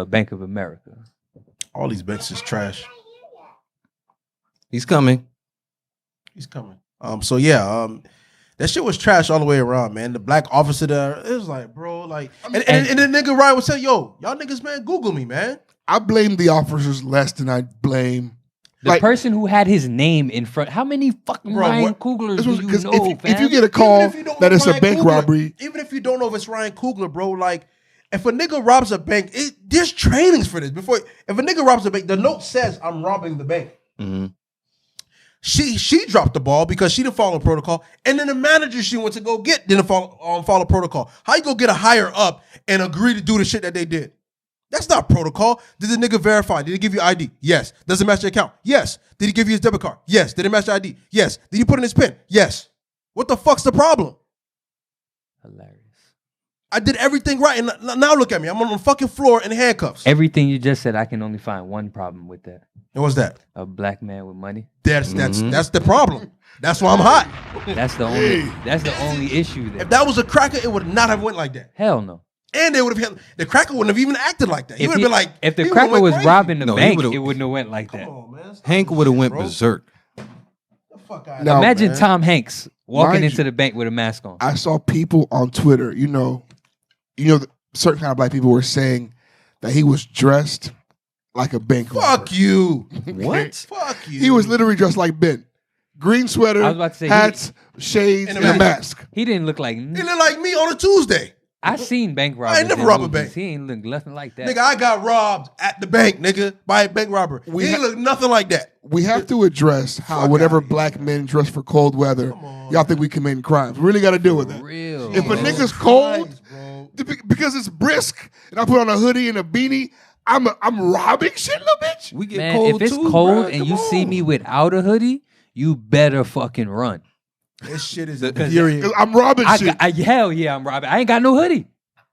Bank of America. All these banks is trash. He's coming. He's coming. So yeah, that shit was trash all the way around, man. The black officer there, it was like, bro, like, and the nigga Ryan would say, "Yo, y'all niggas, man, Google me, man." I blame the officers less than I blame The person who had his name in front. How many fucking Bro, Ryan what- Couglers This do was you because know, if you fam? get a call Even if you don't that know it's a Ryan bank Coogler, robbery, even if you don't know if it's Ryan Coogler, bro, like, if a nigga robs a bank, there's trainings for this. If a nigga robs a bank, the note says, "I'm robbing the bank." Mhm. She dropped the ball because she didn't follow protocol, and then the manager she went to go get didn't follow protocol. How you go get a higher up and agree to do the shit that they did? That's not protocol. Did the nigga verify? Did he give you ID? Yes. Does it match your account? Yes. Did he give you his debit card? Yes. Did it match the ID? Yes. Did he put in his PIN? Yes. What the fuck's the problem? Hilarious. I did everything right, and now look at me. I'm on the fucking floor in handcuffs. Everything you just said, I can only find one problem with that. And what's that? A black man with money. That's the problem. That's why I'm hot. That's the only issue there. If that was a cracker, it would not have went like that. Hell no. And they would have the cracker wouldn't have even acted like that. He would have been like, if the he cracker would've was went robbing the No, he bank, would've- it wouldn't have went like that. Come on, man. Stop Hank this would have shit, went bro. berserk. The fuck out Now, Imagine man. Tom Hanks walking Mind into you- the bank with a mask on. I saw people on Twitter, certain kind of black people were saying that he was dressed like a bank robber. Fuck you. What? Fuck you. He was literally dressed like Ben. Green sweater, I was about to say, hats, shades, And and a a mask. He didn't look like. He looked like me on a Tuesday. I seen bank robbers. ain't never in robbed a movies. bank. He ain't look nothing like that. Nigga, I got robbed at the bank, nigga, by a bank robber. He ain't look nothing like that. We have to address how Fuck whenever outta here, black men dress for cold weather, y'all think we commit crimes. We really got to deal with that. Real. If a bro. nigga's cold, Christ, bro. because it's brisk, and I put on a hoodie and a beanie, I'm robbing shit, little bitch. We get Man, cold if it's too, cold bruh. and Come you see on. me without a hoodie, you better fucking run. This shit is 'Cause infuriating. I'm robbing shit. Hell yeah, I'm robbing. I ain't got no hoodie.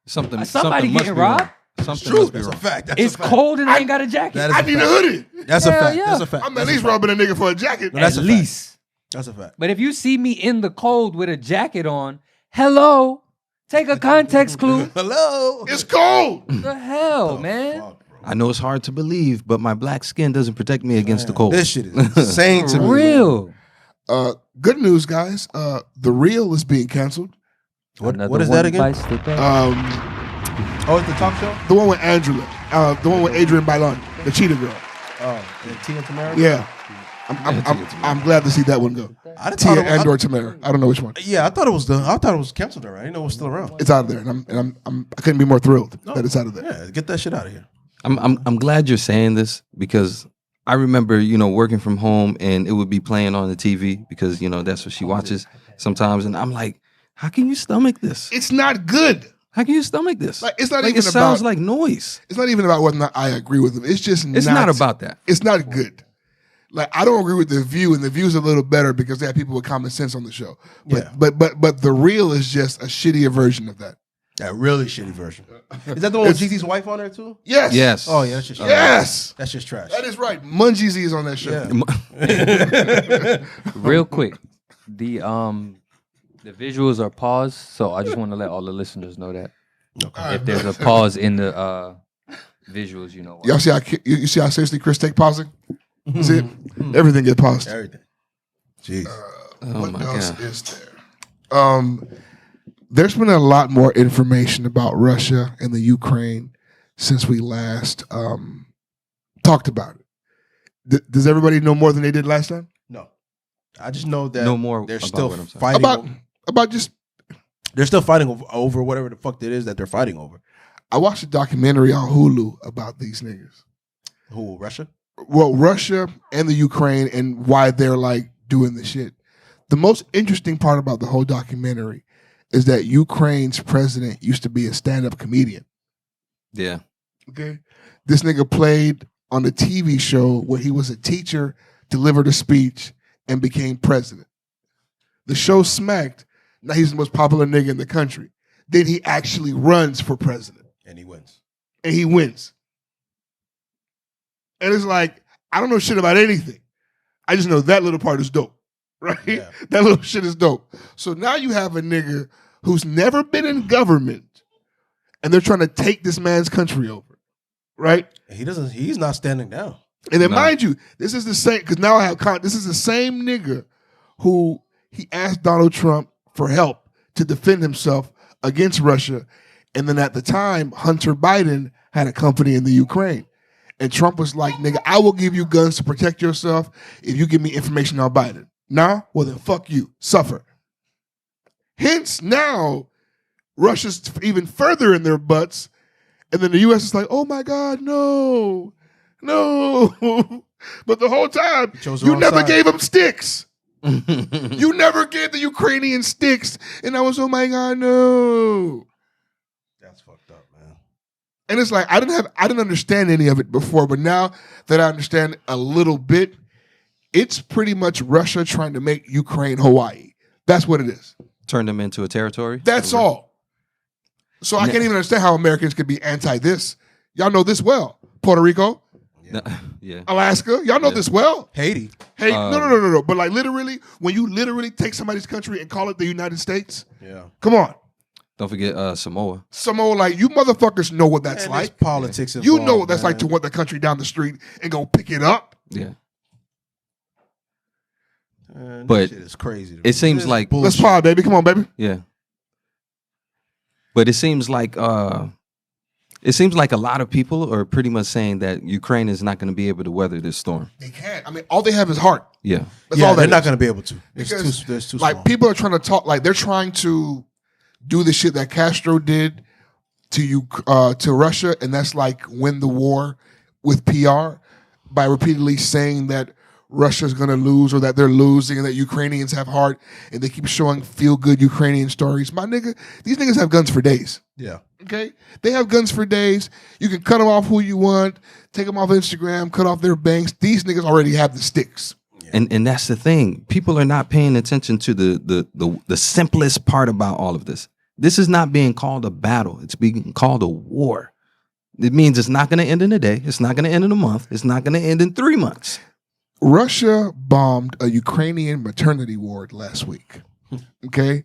something Somebody must getting be wrong. robbed? Something True. must be That's a wrong. fact. That's It's a fact. cold and I ain't got a jacket. That is I a need a fact. hoodie. That's a Hell fact. yeah. That's a fact. I'm That's at a least fact. robbing a nigga for a jacket. No, that's At a fact. least. That's a fact. But if you see me in the cold with a jacket on, hello, take a context clue. Hello. It's cold. The hell, man. Fuck, bro. I know it's hard to believe, but my black skin doesn't protect me against the cold. This shit is insane to me. Real. Good news, guys. The Real is being canceled. Another what is one that again? bites the dust. Oh, it's the talk show? The one with Angela. The one with Adrienne Bailon, the cheetah girl. Oh, and Tia and Tamara? Yeah. I'm glad to see that one go. I didn't Tia thought it- and or Tamara. I don't know which one. Yeah, I thought it was canceled already. I didn't know it was still around. It's out of there, and I couldn't be more thrilled that it's out of there. Yeah, get that shit out of here. I'm glad you're saying this because I remember, working from home and it would be playing on the TV because, that's what she watches sometimes. And I'm like, how can you stomach this? It's not good. How can you stomach this? Like, it's not Like, even it sounds about- like noise. It's not even about whether or not I agree with them. It's just It's not about that. It's not good. Like, I don't agree with The View, and The View's a little better because they have people with common sense on the show. But Yeah. but The Real is just a shittier version of that. That really shitty version. Is that the one with GZ's wife on there too? Yes. Yes. Oh yeah, that's just Yes. That's just trash. That is right. Munjeezy is on that show. Yeah. Real quick, the visuals are paused, so I just want to let all the listeners know that if there's a pause in the visuals, why. Y'all see how you see how seriously Chris take pausing? See it? Everything get paused. Everything. Jeez. Oh What my else God. is there? There's been a lot more information about Russia and the Ukraine since we last talked about it. Does everybody know more than they did last time? No. I just know that No more they're about still what I'm saying. fighting. About just They're still fighting over whatever the fuck it is that they're fighting over. I watched a documentary on Hulu about these niggas. Who, Russia? Well, Russia and the Ukraine and why they're like doing this shit. The most interesting part about the whole documentary is that Ukraine's president used to be a stand-up comedian. Yeah. Okay. This nigga played on a TV show where he was a teacher, delivered a speech, and became president. The show smacked. Now he's the most popular nigga in the country. Then he actually runs for president. And he wins. And he wins. And it's like, I don't know shit about anything. I just know that little part is dope. Right? Yeah. That little shit is dope. So now you have a nigga who's never been in government and they're trying to take this man's country over. Right? And he's not standing down. And then No. mind you, this is the same, because now I have, this is the same nigga who he asked Donald Trump for help to defend himself against Russia. And then at the time, Hunter Biden had a company in the Ukraine. And Trump was like, nigga, I will give you guns to protect yourself if you give me information on Biden. Nah? Well, then fuck you. Suffer. Hence, now, Russia's even further in their butts. And then the U.S. is like, oh my God, no. No. But the whole time, chose the you wrong never side. gave them sticks. You never gave the Ukrainian sticks. And I was, oh my God, no. That's fucked up, man. And it's like, I didn't understand any of it before, but now that I understand a little bit, it's pretty much Russia trying to make Ukraine Hawaii. That's what it is. Turn them into a territory. That's all. So I can't even understand how Americans could be anti this. Y'all know this well. Puerto Rico, Yeah. Alaska, y'all know this well. Haiti. Hey, no. But like literally, when you literally take somebody's country and call it the United States, Yeah. come on. Don't forget Samoa. Samoa, like you motherfuckers know what that's And like. there's politics You know involved, what that's like to man. want the country down the street and go pick it up. Yeah. Man, But that shit is crazy. It seems like Let's pod, baby. Come on, baby. Yeah. But it seems like a lot of people are pretty much saying that Ukraine is not going to be able to weather this storm. They can't. I mean, all they have is heart. Yeah. That's yeah, all they're that not is. going to be able to. Because, There's too like small. people are trying to talk, like they're trying to do the shit that Castro did to Russia, and that's like win the war with PR by repeatedly saying that Russia's going to lose or that they're losing and that Ukrainians have heart, and they keep showing feel-good Ukrainian stories. My nigga, these niggas have guns for days. Yeah. Okay? They have guns for days. You can cut them off who you want, take them off Instagram, cut off their banks. These niggas already have the sticks. And that's the thing. People are not paying attention to the simplest part about all of this. This is not being called a battle. It's being called a war. It means it's not going to end in a day. It's not going to end in a month. It's not going to end in 3 months. Russia bombed a Ukrainian maternity ward last week. Okay?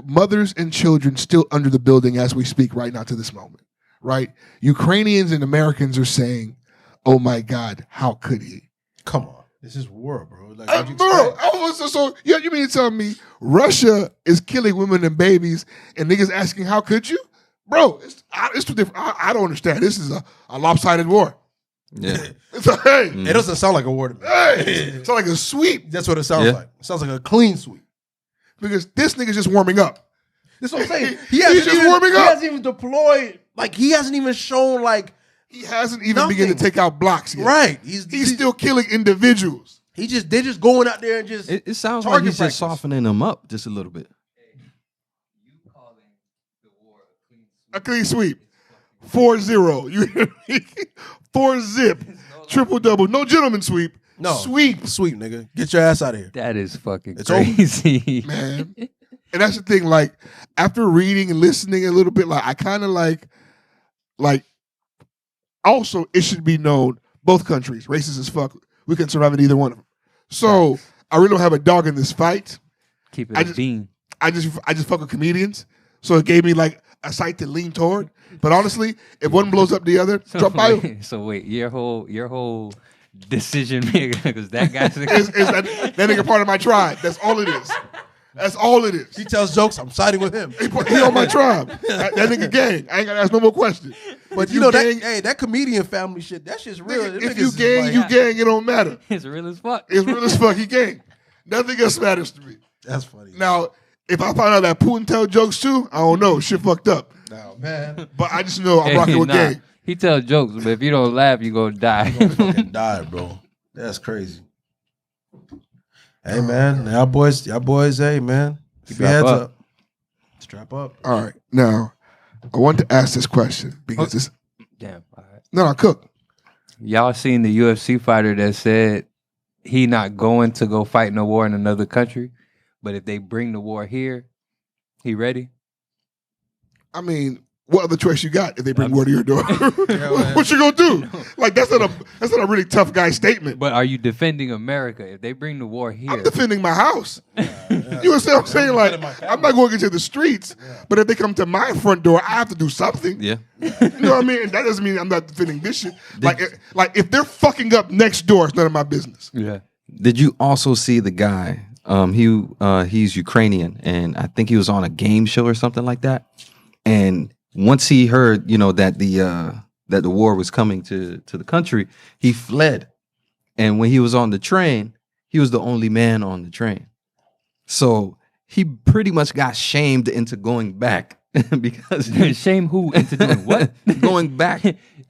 Mothers and children still under the building as we speak right now to this moment. Right? Ukrainians and Americans are saying, oh my God, how could he? Come on. This is war, bro. Like, You mean to tell me Russia is killing women and babies and niggas asking, how could you? Bro, it's too different. I don't understand. This is a lopsided war. Yeah. It's a, hey, It doesn't sound like a war to me. hey, it's like a sweep That's what it sounds Yeah. like. It sounds like a clean sweep. because this nigga's just warming up. That's what I'm saying. He's just warming He up. hasn't even deployed. Like, he hasn't even shown, like, He hasn't even begun to Nothing. take out blocks yet. right. He's still killing individuals. They're just going out there and just. It sounds like Target he's practice. just softening them up just a little bit. A clean sweep. 4-0. You hear me? 4-zip. Triple-double. No gentleman sweep. No. Sweep. Sweep, nigga. Get your ass out of here. That is fucking It's over. crazy. Man. And that's the thing, like, after reading and listening a little bit, like, I kind of like, also, it should be known, both countries, racist as fuck, we can survive in either one of them. So, I really don't have a dog in this fight. Keep it I a just- bean. I just fuck with comedians. So, it gave me, like, a site to lean toward. But honestly, if one blows up the other, drop by. So wait, your whole decision maker, because that guy's Is that nigga part of my tribe. That's all it is. That's all it is. He tells jokes. I'm siding with him. He on my tribe. That nigga gang. I ain't gotta ask no more questions. But you know that comedian family shit. That shit's real. Nigga, Them if you niggas is gang, like- you gang. It don't matter. it's real as fuck. It's real as fuck. He gang. Nothing else matters to me. That's funny. Now, if I find out that Putin tell jokes too, I don't know. Shit fucked up. No, man. But I just know I'm Hey, rocking with nah, gang. He tells jokes, but if you don't laugh, you gonna die. Fucking died, bro. That's crazy. Hey, man. Y'all boys, hey, man. Keep your Strap heads up. up. Strap up. All right. Now, I want to ask this question because it's Damn. All right. no, cook. Y'all seen the UFC fighter that said he not going to go fight no war in another country, but if they bring the war here, he ready? I mean, what other choice you got if they bring war to your door? man. What you gonna do? Like that's not a really tough guy statement. But are you defending America if they bring the war here? I'm defending my house. You know what I'm saying? Like I'm not going into the streets, but if they come to my front door, I have to do something. Yeah. You know what I mean? And that doesn't mean I'm not defending this shit. Like if they're fucking up next door, it's none of my business. Yeah. Did you also see the guy? He's Ukrainian, and I think he was on a game show or something like that. And once he heard, that the war was coming to the country, he fled. And when he was on the train, he was the only man on the train. So he pretty much got shamed into going back because Shame who into doing what? going back.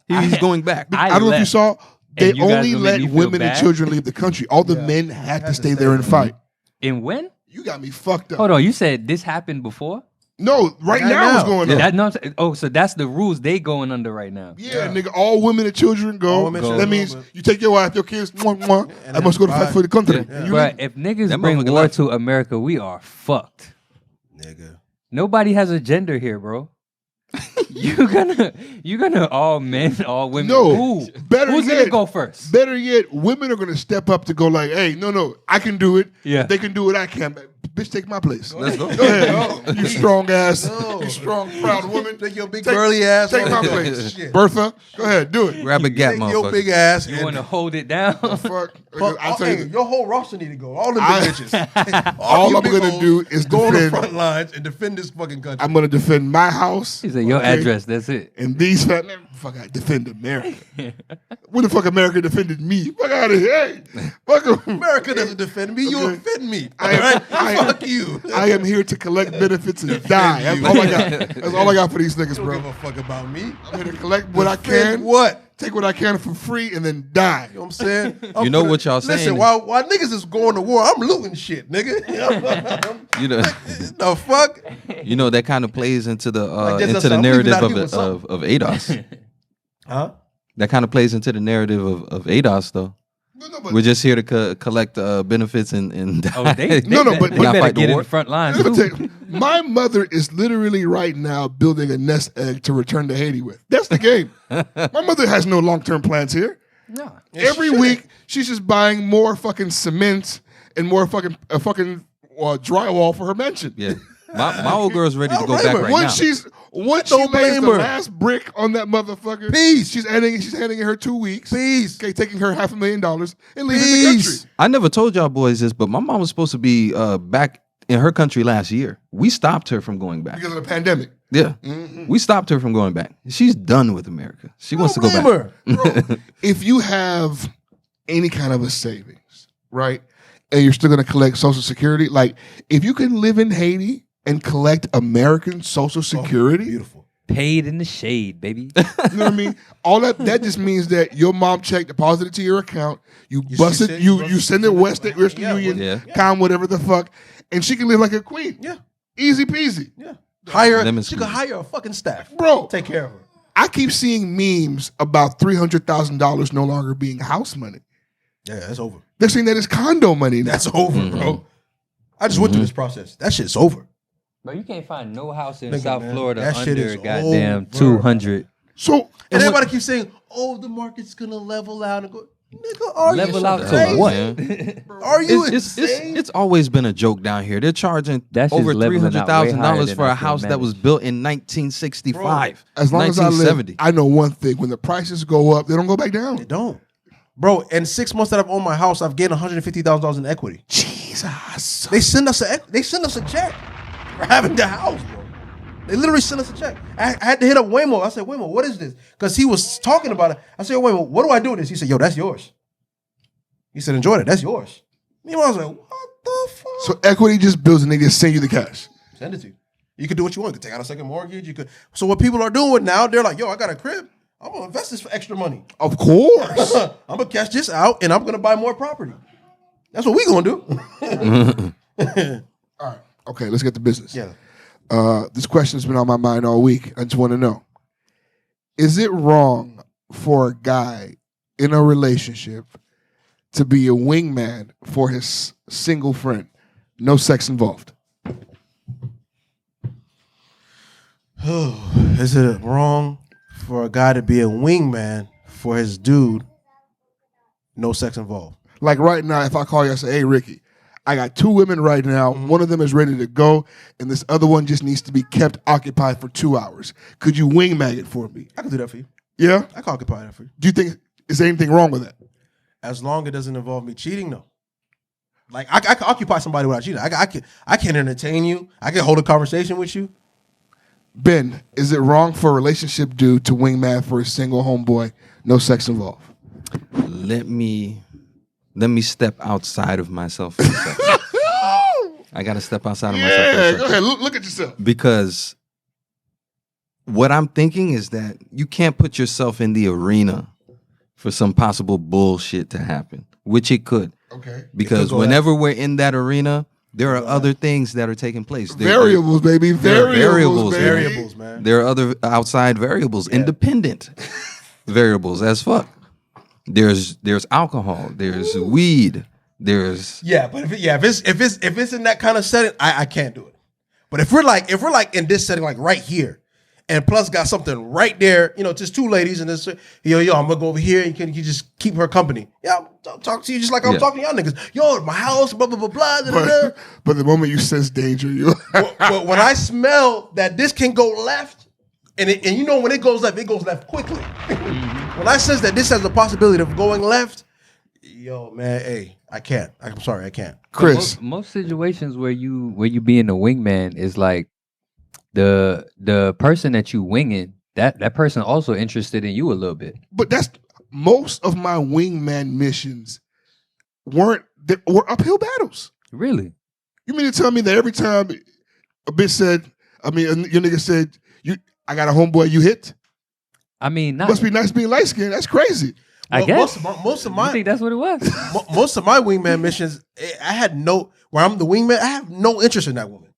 He's going back. I don't know if you saw They And you guys only gonna make let me feel women and bad? children leave the country. All the men had to stay there and fight. And when? You got me fucked up. Hold on, you said this happened before? No, right now is going on. That, no, I'm saying- oh, so that's the rules they going under right now. Yeah, nigga, all women and children go. All women and That children means go, but- you take your wife, your kids, I must go to fight for the country. Yeah. And you But leave. if niggas That bring motherfucker war left. to America, we are fucked. Nigga. Nobody has a gender here, bro. you gonna all men, all women. No, Who? better Who's yet, gonna go first? Better yet, women are going to step up to go like, hey, no, I can do it. Yeah. If they can do it, I can. Bitch, take my place. Let's go. Go ahead. You strong ass, No. you strong, proud woman. Take your big burly ass. Take my on. place. Shit. Bertha, go ahead, do it. Grab a gap, Take your motherfucker. big ass. You and want to hold it down? Fuck. fuck, I'll tell you, your whole roster need to go. All them I- big bitches. all you I'm big gonna hoes do is go on the defend- front lines and defend this fucking country. I'm going to defend my house. He said your okay? address. That's it. And these fat men, fuck, I defend America. When the fuck America defended me? Fuck out of here. Hey, fuck 'em. America doesn't defend me. You Okay. offend me. I am- Fuck you. I am here to collect benefits and die. That's all I got. That's all I got for these niggas, Don't bro. give a fuck about me. I'm here to collect what I Defend can, What? take what I can for free, and then die. You know what I'm saying? You know what y'all saying? Listen, while niggas is going to war, I'm looting shit, nigga. You know, The fuck? you know that kind of plays into the this, into the I'm narrative leaving out of here with something. of ADOS. Huh? That kind of plays into the narrative of ADOS, though. No, but We're just here to collect benefits and Oh, they No, but- they but- better fight the get in war. the front lines. let me too. tell you, my mother is literally right now building a nest egg to return to Haiti with. That's the game. My mother has no long-term plans here. No. Every week, she's just buying more fucking cement and more fucking drywall for her mansion. yeah. My old girl's ready to Don't go blame back her. right Once now. once Don't she lays blame the her. last brick on that motherfucker, Peace. She's handing her 2 weeks. Peace. Okay, taking her $500,000 and leaving the Peace. country. I never told y'all boys this, but my mom was supposed to be back in her country last year. We stopped her from going back. Because of the pandemic. Yeah, we stopped her from going back. She's done with America. She wants to go Don't back. blame her. Bro, if you have any kind of a savings, right, and you're still going to collect Social Security, like if you can live in Haiti and collect American Social Security, Beautiful. Paid in the shade, baby. you know what I mean? All that just means that your mom check deposited to your account, you bust it, you send it Western Union, Yeah. com, whatever the fuck, and she can live like a queen. Yeah. Easy peasy. Yeah. Hire. Them is She could cool. hire a fucking staff. Bro, Take care of her. I keep seeing memes about $300,000 no longer being house money. Yeah, that's over. They're saying that it's condo money now. That's over, bro. I just went through this process. That shit's over. Bro, you can't find no house in Nigga, South man, Florida that shit under is goddamn over. 200. So And everybody keeps saying, "Oh, the market's gonna level out and go." Nigga, are Level you out to crazy? what? Are you It's insane? it's always been a joke down here. They're charging That shit's over leveling out way $300,000 higher for than a I house can that was manage. built in 1965, as long as I live, 1970. I know one thing: when the prices go up, they don't go back down. They don't, bro. In 6 months that I've owned my house, I've gained $150,000 in equity. Jesus. They send us a check for having the house, bro. They literally sent us a check. I had to hit up Waymo. I said, Waymo, what is this? Because he was talking about it. I said, Waymo, what do I do with this? He said, yo, that's yours. He said, enjoy it. That's yours. Meanwhile, I was like, what the fuck? So equity just builds and they just send you the cash. Send it to you. You can do what you want. You can take out a second mortgage. You could. So what people are doing now, they're like, yo, I got a crib. I'm gonna invest this for extra money. Of course. I'm gonna cash this out and I'm gonna buy more property. That's what we gonna do. All right. Okay, let's get to business. Yeah. This question's been on my mind all week. I just want to know: is it wrong for a guy in a relationship to be a wingman for his single friend? No sex involved. Is it wrong for a guy to be a wingman for his dude? No sex involved. Like right now, if I call you and say, hey, Ricky, I got 2 women right now. One of them is ready to go, and this other one just needs to be kept occupied for 2 hours. Could you wingman it for me? I can do that for you. Yeah? I can occupy that for you. Do you think, is there anything wrong with that? As long as it doesn't involve me cheating, no. Like I can occupy somebody without cheating. I can entertain you. I can hold a conversation with you. Ben, is it wrong for a relationship dude to wingman for a single homeboy, no sex involved? Let me step outside of myself for a second. I got to step outside of myself for a Yeah, second. go ahead. Look at yourself. Because what I'm thinking is that you can't put yourself in the arena for some possible bullshit to happen, which it could. Okay. Because whenever we're in that arena, there are other things that are taking place. Variables, baby. There are Variables, baby. Variables, man. There are other outside variables, independent variables as fuck. There's alcohol. There's weed. There's But if it's in that kind of setting, I can't do it. But if we're like in this setting, like right here, and Plus got something right there, just two ladies, and this, yo, I'm gonna go over here, and you just keep her company. Yeah, I'll talk to you just like I'm talking to y'all niggas. Yo, my house, blah blah blah blah. Da, da, da. But the moment you sense danger, you. But when I smell that this can go left, and when it goes left quickly. When I sense that this has the possibility of going left, yo, man, hey, I can't. I'm sorry, I can't. Chris, most situations where you being a wingman is like the person that you winging, that person also interested in you a little bit. but that's most of my wingman missions were uphill battles. Really? You mean to tell me that every time a bitch said, your nigga said, I got a homeboy you hit? I mean, not, Must be nice being light skinned. That's crazy. I guess. Most of my I think that's what it was. most of my wingman missions, where I'm the wingman, I have no interest in that woman.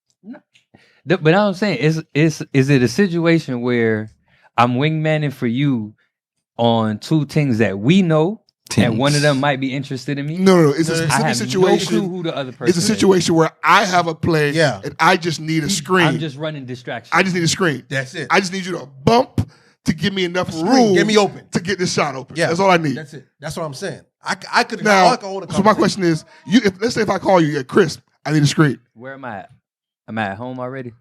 But I'm saying, is it a situation where I'm wingmanning for you on two things that we know, and one of them might be interested in me? No. It's a I specific have situation. no clue who the other person It's a situation where I have a play Yeah. and I just need a screen. I'm just running distractions. I just need a screen. That's it. I just need you to bump to give me enough room. Get me open. to get this shot open. Yeah, That's all I need. That's it. That's what I'm saying. I could Now, hold a so my question is, let's say if I call you, Chris, I need a screen. Where am I at? Am I at home already?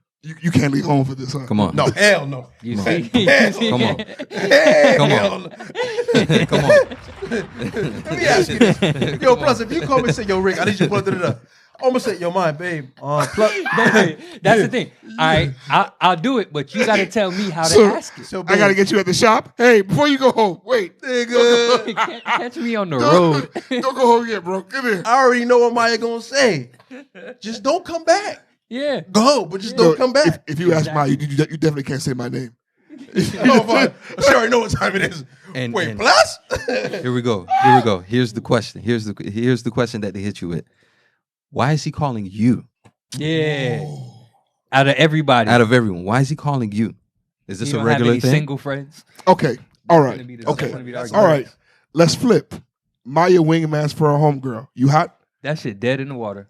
You can't leave home for this, huh? come on. No, hell no. You see? Come on. Come on. Come on. Let me ask you this. Yo, Plus, if you call me and say, yo, Rick, I need you to plug it up. I'm gonna say, yo, mind, babe. That's the thing. All right, I'll do it, but you got to tell me how to So, ask it. So, I got to get you at the shop. Hey, before you go home, wait. nigga, Catch me on the road. Don't go home yet, bro. Come here. I already know what Maya gonna say. Just don't come back. Yeah. Go, but just don't come back. If you ask Maya, you definitely can't say my name. No, but I already know what time it is. And- Wait, and- Plus? Here we go. Here's the question. Here's the question that they hit you with. Why is he calling you? Yeah. Out of everybody. Out of everyone, why is he calling you? Is this you a don't have regular any thing? single friends? Okay. All right. gonna be the- Okay. that's gonna be the All right. argument. Let's flip. Maya wingman's for a homegirl. You hot? That shit dead in the water.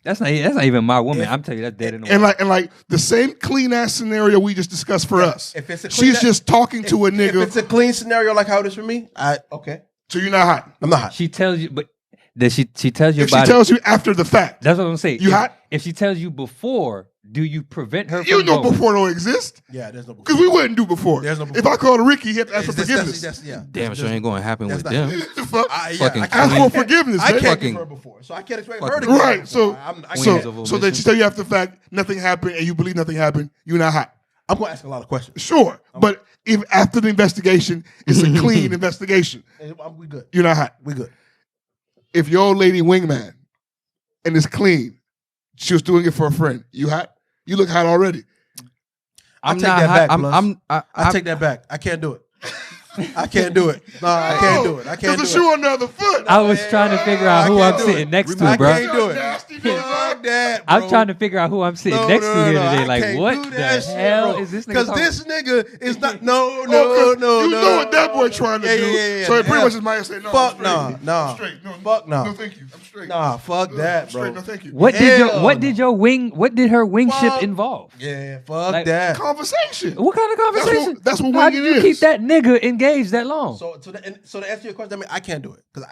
That's not even my woman. I'm telling you, that's dead in the water. And like the same clean ass scenario we just discussed for us. If it's a clean- She's just talking to a If nigga. it's a clean scenario like how it is for me, okay. So you're not hot. I'm not hot. She tells you, but that she tells you If she about tells you after the fact, That's what I'm saying. You if, hot? If she tells you before, do you prevent her you from know going? before don't exist. Yeah, there's no Because we wouldn't do before. There's no If before. I called Ricky, he had to ask for forgiveness. Damn sure ain't going to happen with that's them. The fuck? Fucking I Ask queen. for forgiveness, I man. can't Fucking- give her before, so I can't expect her fucking- to give her Right. before. So, I Queens can't. of so then she tell you after the fact nothing happened and you believe nothing happened, you're not hot. I'm gonna ask a lot of questions. Sure. But if after the investigation, it's a clean investigation, We good. you're not hot. We good. If your old lady wingman and it's clean, she was doing it for a friend, you hot? You look hot already. I I'm take not that hot. back, Plus. I I'm- take that back. I can't do it. I can't do it. No, I can't do it. I can't do Because it. the shoe on the other foot. I was trying to figure out I who can't I'm do sitting it. next I to, bro. can't do it. Nasty Fuck that, bro. I'm trying to figure out who I'm sitting next to here today. Like, what the hell is this nigga Because talking this nigga is not. No. You know what that boy trying to do. Yeah. So it pretty much is Maya saying, no, Fuck I'm straight. nah. I'm straight. No, Fuck nah. No, thank you. I'm straight. Nah, fuck that, I'm straight. bro. No, thank you. What Hell what did her wingship Fuck. involve? Yeah, fuck Like- that. Conversation. What kind of conversation? That's what How winging did you is. keep that nigga engaged that long? So to answer your question, I mean, I can't do it because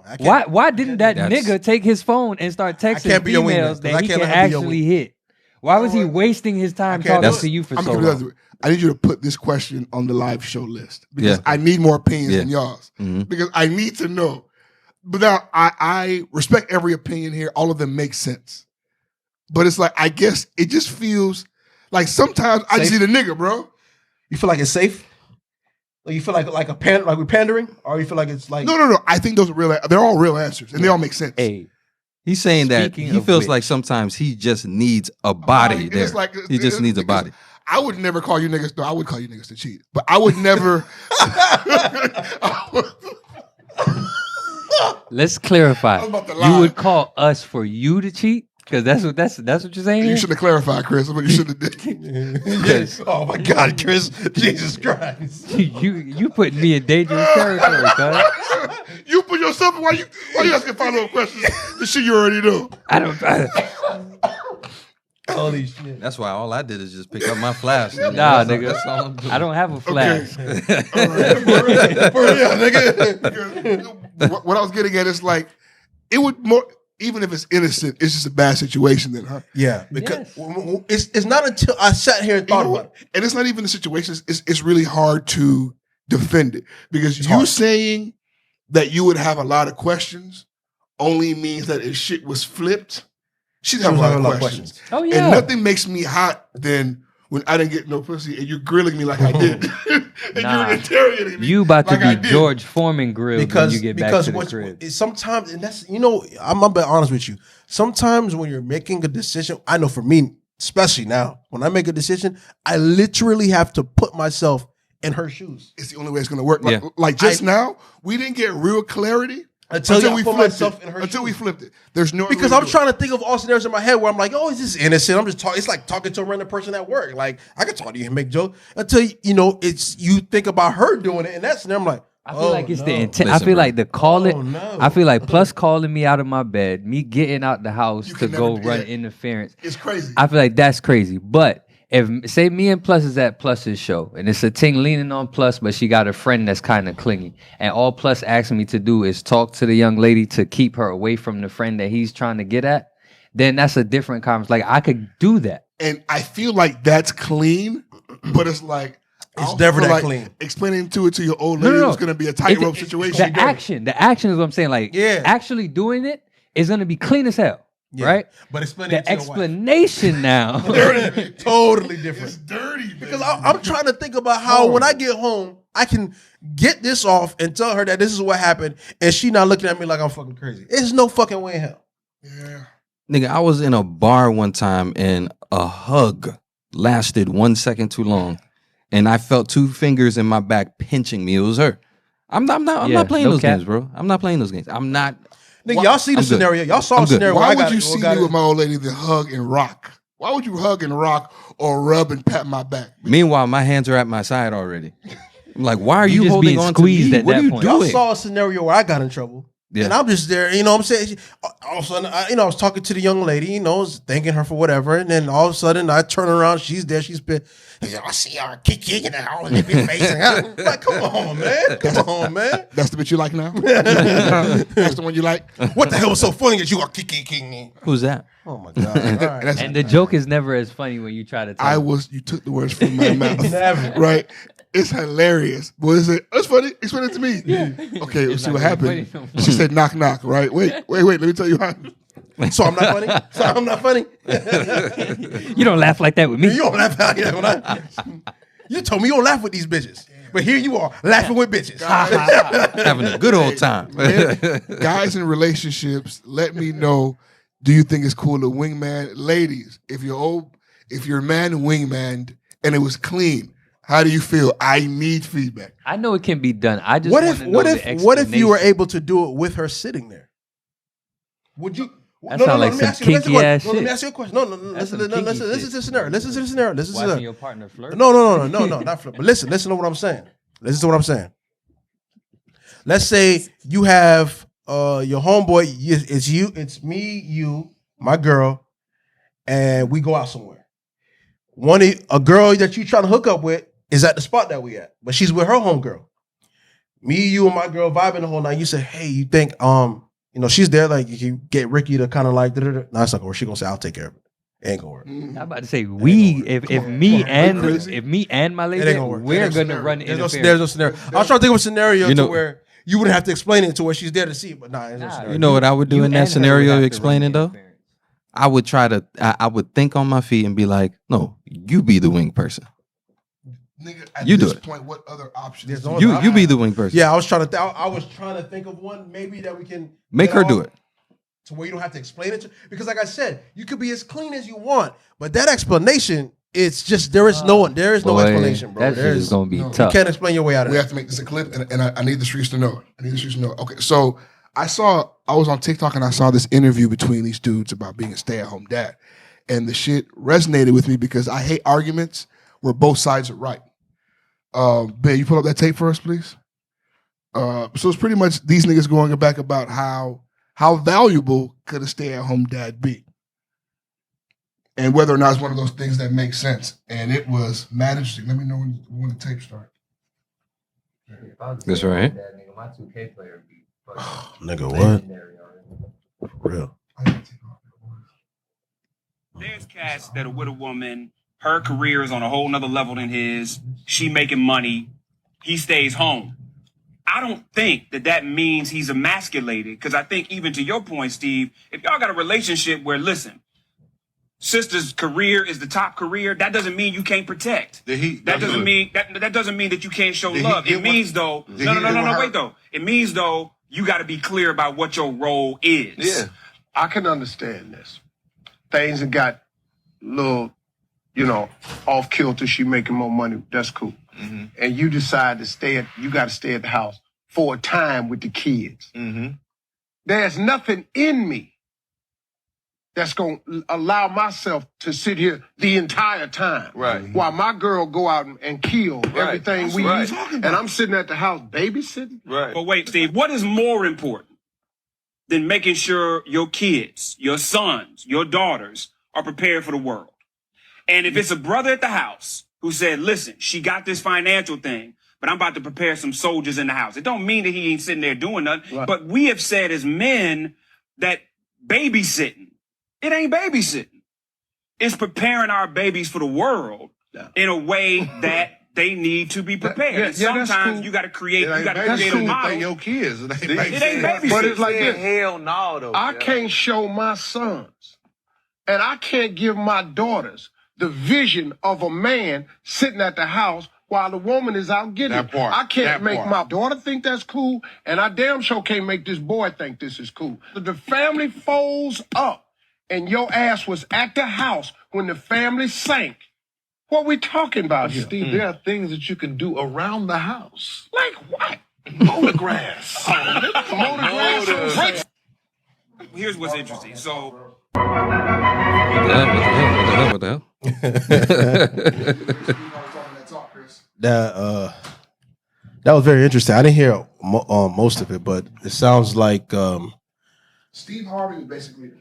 I can't. Why didn't that That's- nigga take his phone and start texting can't be your females wingman, 'cause that I he can't can let her be your actually hit? Why was he know what? wasting his time I can't talking do to it. you for I'm so gonna long? I need you to put this question on the live show list because Yeah. I need more opinions Yeah. than y'all's. Mhm. Because I need to know. But now I respect every opinion here. All of them make sense. But it's like I guess it just feels like sometimes I just Safe? need a nigga, bro. You feel like it's safe? Like you feel like we're pandering, or you feel like it's like No. I think those are real. They're all real answers, and they all make sense. Hey, He's saying that Speaking he of feels which- like sometimes he just needs a body And there. it's like- He just needs a body. I would never call you niggas. No, I would call you niggas to cheat, but I would never. Let's clarify. I was about to You lie. would call us for you to cheat? Because that's what you're saying You here? should have clarified, Chris. That's what you should have did. Yes. Oh my God, Chris. Jesus Christ. you putting me in dangerous territory, cuz. You put yourself. Why you asking follow up questions? The shit you already know. Holy shit. That's why all I did is just pick up my flash. Nah, That's nigga. That's all I'm doing. I don't have a flash. For real, nigga. What I was getting at is like, it would more. Even if it's innocent, it's just a bad situation then, huh? Yeah, because it's not until I sat here and thought about it. And it's not even the situation. It's really hard to defend it because you saying that you would have a lot of questions only means that if shit was flipped, she'd have a lot of questions. Oh, yeah. And nothing makes me hot than when I didn't get no pussy and you're grilling me like I did. And Nah. you're interrogating me. You about to like I be did. George Foreman grilled when you get back to the crib. Sometimes, and that's, I'm gonna be honest with you. Sometimes when you're making a decision, I know for me, especially now, when I make a decision, I literally have to put myself in her shoes. It's the only way it's going to work. Yeah. Like just now, we didn't get real clarity Until we put flipped myself it. in her Until we shoes. flipped it. There's no Because I'm trying to think of all scenarios in my head where I'm like, oh, is this innocent? I'm just talking. It's like talking to a random person at work. Like, I can talk to you and make jokes until it's you think about her doing it, and that scenario, I'm like, I feel like it's the intent. I Listen, feel bro. like the calling. Oh, no. I feel like Plus calling me out of my bed, me getting out the house You to can go never do run that. interference. It's crazy. I feel like that's crazy. But if say me and Plus is at Plus's show and it's a ting leaning on Plus, but she got a friend that's kind of clingy, and all Plus asking me to do is talk to the young lady to keep her away from the friend that he's trying to get at, then that's a different conversation. Like I could do that. And I feel like that's clean, but it's like I It's don't never feel that like clean. Explaining to your old lady No. it's going to be a tightrope situation. The action is what I'm saying. Like actually doing it is going to be clean as hell, right? But explaining The explanation now. totally different. It's dirty, Because I'm trying to think about how when I get home, I can get this off and tell her that this is what happened, and she not looking at me like I'm fucking crazy. There's no fucking way in hell. Yeah. Nigga, I was in a bar one time and a hug lasted 1 second too long, and I felt two fingers in my back pinching me. It was her. I'm not playing those games, bro. I'm not playing those games. I'm not. Nigga, y'all see the I'm good. scenario. Y'all saw I'm the good. scenario. Why where I would got you it- see got me it- with my old lady to hug and rock? Why would you hug and rock or rub and pat my back? Meanwhile, my hands are at my side already. I'm like, why are You you just holding being on squeezed to me? at What that are you point. Y'all doing? saw a scenario where I got in trouble. Yeah. And I'm just there, you know what I'm saying? All of a sudden, I was talking to the young lady, thanking her for whatever. And then all of a sudden, I turn around, she's there, she's been, I see her kicking and all in your face. I'm like, come on, man. Come on, man. That's the bitch you like now? That's the one you like? What the hell was so funny that you are kicking? Who's that? Oh, my God. All right. And the joke is never as funny when you try to tell You took the words from my mouth. Never. Right? It's hilarious. What is it? It's funny. Explain it to me. Okay, let's see not what gonna happened. be funny no more. She said knock knock, right? Wait, let me tell you how. So I'm not funny? So I'm not funny? You don't laugh like that with me. You don't laugh out here when You told me you don't laugh with these bitches. But here you are, laughing with bitches. Having a good old time. Guys in relationships, let me know. Do you think it's cool to wingman? Ladies, if your man wingman and it was clean, how do you feel? I need feedback. I know it can be done. I just What want if to know the what if you were explanation. able to do it with her sitting there? Would you? That sound like let me some ask you- let me ask you a kinky question. ass No, let me shit. ask you a question. No, That's some listen kinky to shit. the scenario. Listen to the scenario. Listen to the Watching scenario. your partner flirt? No, not flip. But listen to what I'm saying. Listen to what I'm saying. Let's say you have your homeboy. It's me, you, my girl, and we go out somewhere. A girl that you trying to hook up with is at the spot that we at, but she's with her homegirl. Me, you, and my girl vibing the whole night. You say, hey, you think she's there, like you can get Ricky to kind of like no, it's not gonna work. She gonna say, I'll take care of it. It ain't gonna work. I'm about to say if me and my It lady, ain't gonna work. we're There's no gonna run There's no interference. scenario. I was trying to think of a scenario You know- to where you wouldn't have to explain it to where she's there to see it, but there's no scenario. You know what I would do You in and that her scenario would have you're to explaining run though? interference. I would I would think on my feet and be like, no, you be the wing person. Nigga, at You do this it. point, what other options? There's do no you other You be the wing person. Yeah, I was trying to think of one maybe that we can Make get her do off it. to where you don't have to explain it to, because like I said, you could be as clean as you want, but that explanation It's just there is no Boy, explanation, bro. That shit is gonna be You tough. can't explain your way out of We it. have to make this a clip, and I need the streets to know it. Okay, so I was on TikTok and I saw this interview between these dudes about being a stay-at-home dad. And the shit resonated with me because I hate arguments where both sides are right. Ben, you pull up that tape for us, please? So it's pretty much these niggas going back about how valuable could a stay-at-home dad be? And whether or not it's one of those things that makes sense. And it was mad interesting. Let me know when the tape starts. That's right. Nigga, what? For real. There's cats that are with a woman. Her career is on a whole nother level than his. She making money. He stays home. I don't think that means he's emasculated. Because I think even to your point, Steve, if y'all got a relationship where, listen, sister's career is the top career, that doesn't mean you can't protect. That doesn't mean that you can't show love. It means though, wait though. It means though, you got to be clear about what your role is. Yeah, I can understand this. Things have got a little, off kilter. She making more money. That's cool. Mm-hmm. And you decide to you got to stay at the house for a time with the kids. Mm-hmm. There's nothing in me that's going to allow myself to sit here the entire time. Right. While my girl go out and kill everything we eat. And I'm sitting at the house babysitting. Right. But wait, Steve, what is more important than making sure your kids, your sons, your daughters are prepared for the world? And if it's a brother at the house who said, listen, she got this financial thing, but I'm about to prepare some soldiers in the house. It don't mean that he ain't sitting there doing nothing. Right. But we have said as men that babysitting, it ain't babysitting. It's preparing our babies for the world in a way that they need to be prepared. And sometimes cool. you got to create a model. Your kids. It ain't babysitting. But it's like this. Hell no, though. I can't show my sons, and I can't give my daughters the vision of a man sitting at the house while the woman is out getting it. I can't make my daughter think that's cool, and I damn sure can't make this boy think this is cool. The family folds up. And your ass was at the house when the family sank. What we talking about here? Steve, there are things that you can do around the house. Like what? Mow the grass. Mow the grass. Here's what's interesting. So, What the hell? That was very interesting. I didn't hear most of it, but it sounds like Steve Harvey was basically...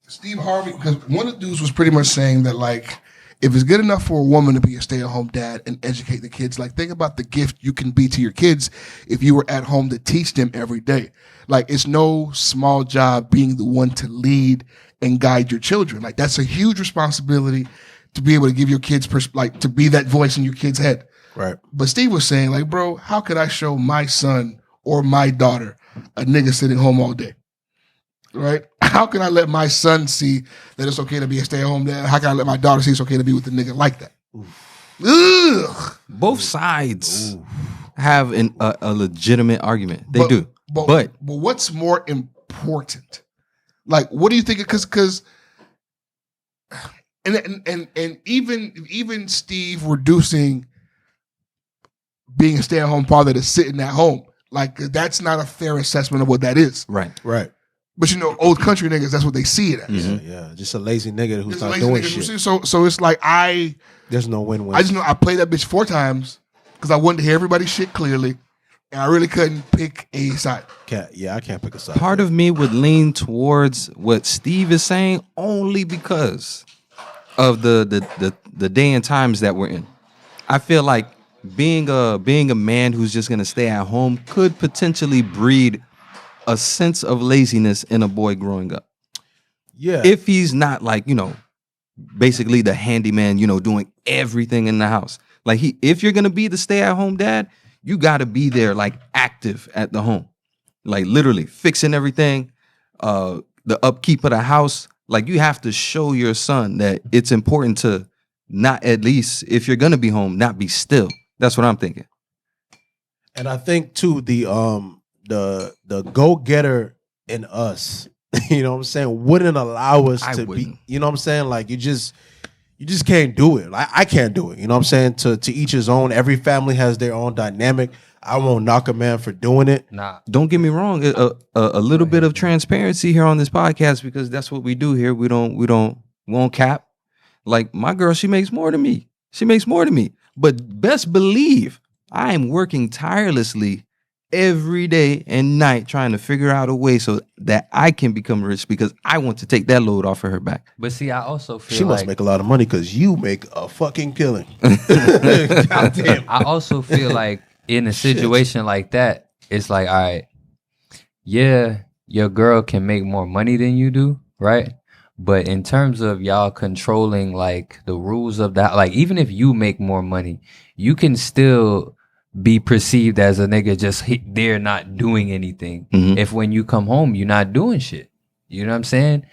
Steve Harvey, because one of the dudes was pretty much saying that, like, if it's good enough for a woman to be a stay-at-home dad and educate the kids, like, think about the gift you can be to your kids if you were at home to teach them every day. Like, it's no small job being the one to lead and guide your children. Like, that's a huge responsibility to be able to give your kids, to be that voice in your kid's head. Right. But Steve was saying, like, bro, how could I show my son or my daughter a nigga sitting home all day? Right? How can I let my son see that it's okay to be a stay-at-home dad? How can I let my daughter see it's okay to be with a nigga like that? Ugh. Both sides have a legitimate argument. They do. But what's more important? Like, what do you think? Because and even Steve reducing being a stay-at-home father to sitting at home, like, that's not a fair assessment of what that is. Right. But old country niggas, that's what they see it as. Mm-hmm. Yeah, just a lazy nigga who's not doing shit. So it's like there's no win-win. I just know I played that bitch 4 times because I wanted to hear everybody's shit clearly, and I really couldn't pick a side. I can't pick a side. Part of me would lean towards what Steve is saying only because of the day and times that we're in. I feel like being a man who's just gonna stay at home could potentially breed a sense of laziness in a boy growing up. Yeah. If he's not like, basically the handyman, doing everything in the house. Like if you're gonna be the stay-at-home dad, you gotta be there like active at the home. Like literally fixing everything, the upkeep of the house. Like you have to show your son that it's important to not, at least if you're gonna be home, not be still. That's what I'm thinking. And I think too, the go-getter in us you know what I'm saying, wouldn't allow us to wouldn't. be, you know what I'm saying? Like you just can't do it. Like I can't do it. You know what I'm saying? To each his own. Every family has their own dynamic. I won't knock a man for doing it. Nah. Don't get me wrong. A little bit of transparency here on this podcast, because that's what we do here. We won't cap. Like my girl, she makes more than me. But best believe I am working tirelessly every day and night trying to figure out a way so that I can become rich, because I want to take that load off of her back. But see, I also feel She must like make a lot of money because you make a fucking killing. Goddamn. I also feel like in a situation like that, it's like, all right, yeah, your girl can make more money than you do, right? But in terms of y'all controlling like the rules of that, like even if you make more money, you can still be perceived as a nigga just there not doing anything. If when you come home, you're not doing shit. You know what I'm saying?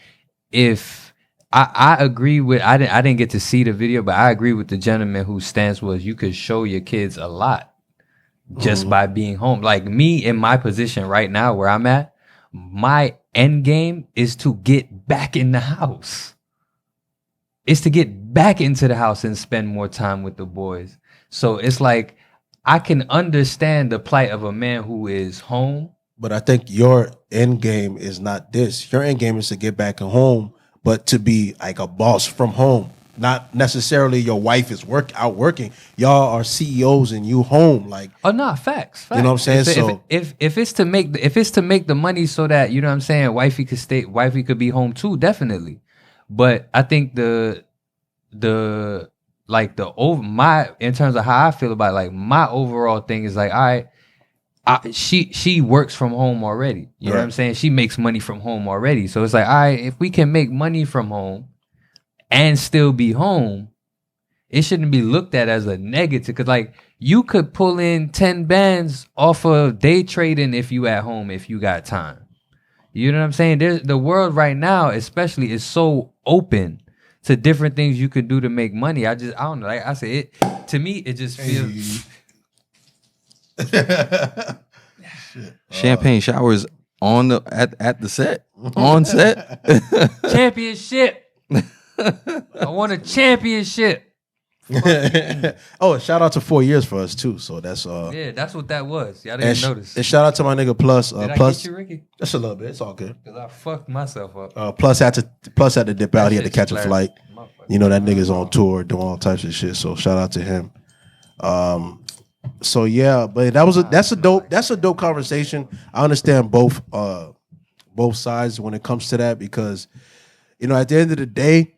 If I agree with, I didn't get to see the video, but I agree with the gentleman whose stance was you could show your kids a lot just by being home. Like me in my position right now where I'm at, my end game is to get back in the house. It's to get back into the house and spend more time with the boys. So it's like, I can understand the plight of a man who is home. But I think your end game is not this. Your end game is to get back home, but to be like a boss from home. Not necessarily your wife is out working. Y'all are CEOs and you home. Like, oh no, facts. You know what I'm saying? If it's to make the money so that, you know what I'm saying, wifey could be home too, definitely. But I think in terms of how I feel about it, like my overall thing is like, all right, she works from home already. You know what I'm saying? She makes money from home already. So it's like, all right, if we can make money from home and still be home, it shouldn't be looked at as a negative. Cause like you could pull in 10 bands off of day trading if you at home, if you got time. You know what I'm saying? The world right now, especially, is so open to different things you could do to make money. I don't know. Like I said, to me, it just feels. Champagne showers at the set. On set. Championship. I want a championship. Oh, shout out to 4 years for us too. So that's yeah, that's what that was. Y'all didn't notice. And shout out to my nigga Plus. Did I Plus, get you, Ricky? Just a little bit. It's all good. Because I fucked myself up. Plus had to dip out. He had to catch a flight. Motherfucker. You know that nigga's on tour doing all types of shit. So shout out to him. So yeah, but that's a dope conversation. I understand both sides when it comes to that, because you know at the end of the day,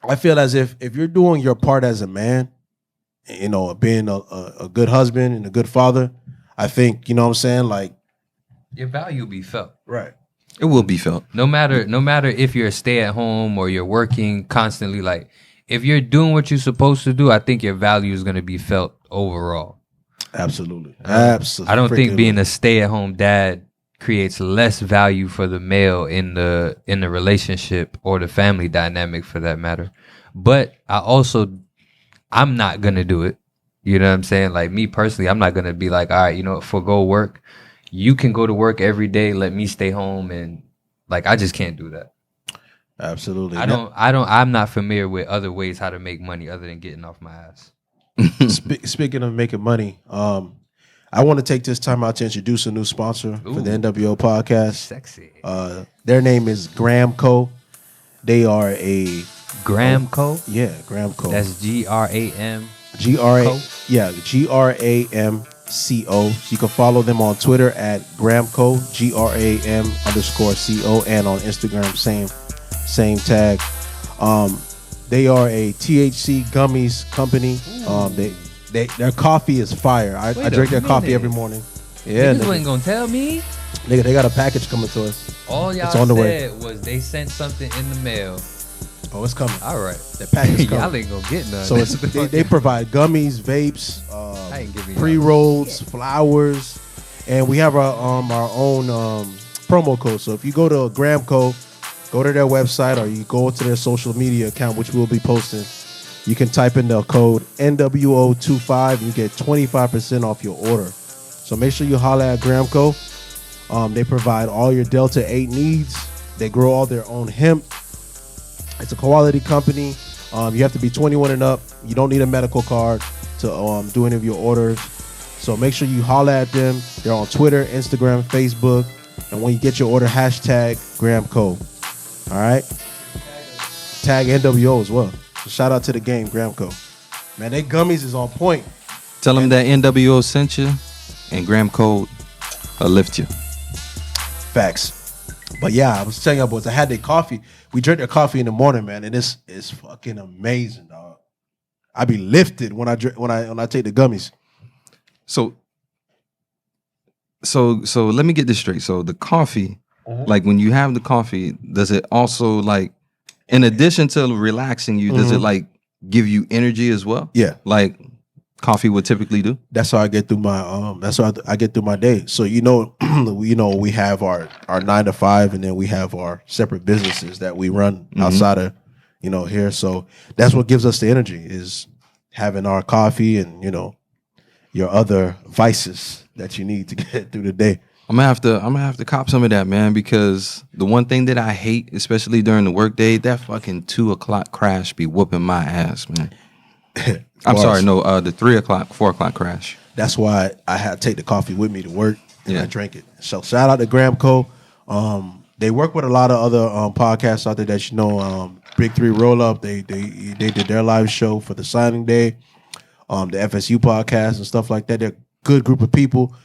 I feel as if you're doing your part as a man, you know, being a good husband and a good father, I think, you know what I'm saying, like your value will be felt. Right. It will be felt. No matter if you're a stay at home or you're working constantly, like if you're doing what you're supposed to do, I think your value is going to be felt overall. Absolutely. Absolutely. I don't think being a stay at home dad creates less value for the male in the relationship or the family dynamic for that matter. But I'm not going to do it. You know what I'm saying? Like me personally, I'm not going to be like, all right, you know, forgo work. You can go to work every day. Let me stay home. And like, I just can't do that. Absolutely. I'm not familiar with other ways how to make money other than getting off my ass. Speaking of making money, I want to take this time out to introduce a new sponsor for the NWO podcast. Sexy. Their name is Gramco. They are a Gramco? Yeah, Gramco. That's GRAM. GRAMCO. So you can follow them on Twitter at Gramco, GRAM_CO, and on Instagram, same tag. They are a THC gummies company. Their coffee is fire. I drink their coffee every morning. Yeah, niggas wasn't gonna tell me. Nigga, they got a package coming to us. All y'all it's on the said way. was they sent something in the mail. Oh, it's coming. All right, the package coming. Y'all ain't gonna get none. So they provide gummies, vapes, pre-rolls, flowers, and we have our own promo code. So if you go to Gramco, go to their website, or you go to their social media account, which we'll be posting. You can type in the code NWO25 and you get 25% off your order. So make sure you holler at Gramco. They provide all your Delta 8 needs. They grow all their own hemp. It's a quality company. You have to be 21 and up. You don't need a medical card to do any of your orders. So make sure you holler at them. They're on Twitter, Instagram, Facebook. And when you get your order, hashtag GramCo. All right? Tag NWO as well. So shout out to the game, GramCo. Man, they gummies is on point. Tell them that NWO sent you, and GramCo will lift you. Facts. But yeah, I was telling you boys, I had their coffee. We drink their coffee in the morning, man, and it's fucking amazing, dog. I be lifted when I take the gummies. So let me get this straight. So the coffee, like when you have the coffee, does it also like, in addition to relaxing you, does it like give you energy as well? Yeah, like coffee would typically do. That's how I get through my that's how I get through my day. So we have our 9 to 5, and then we have our separate businesses that we run outside of here. So that's what gives us the energy, is having our coffee and your other vices that you need to get through the day. I'm gonna have to cop some of that, man, because the one thing that I hate, especially during the workday, that fucking 2 o'clock crash be whooping my ass, man. I'm sorry, no, the 3 o'clock, 4 o'clock crash. That's why I had to take the coffee with me to work, and I drank it. So shout out to GramCo. They work with a lot of other podcasts out there that Big 3 Roll Up. They did their live show for the signing day. The FSU podcast and stuff like that. They're a good group of people.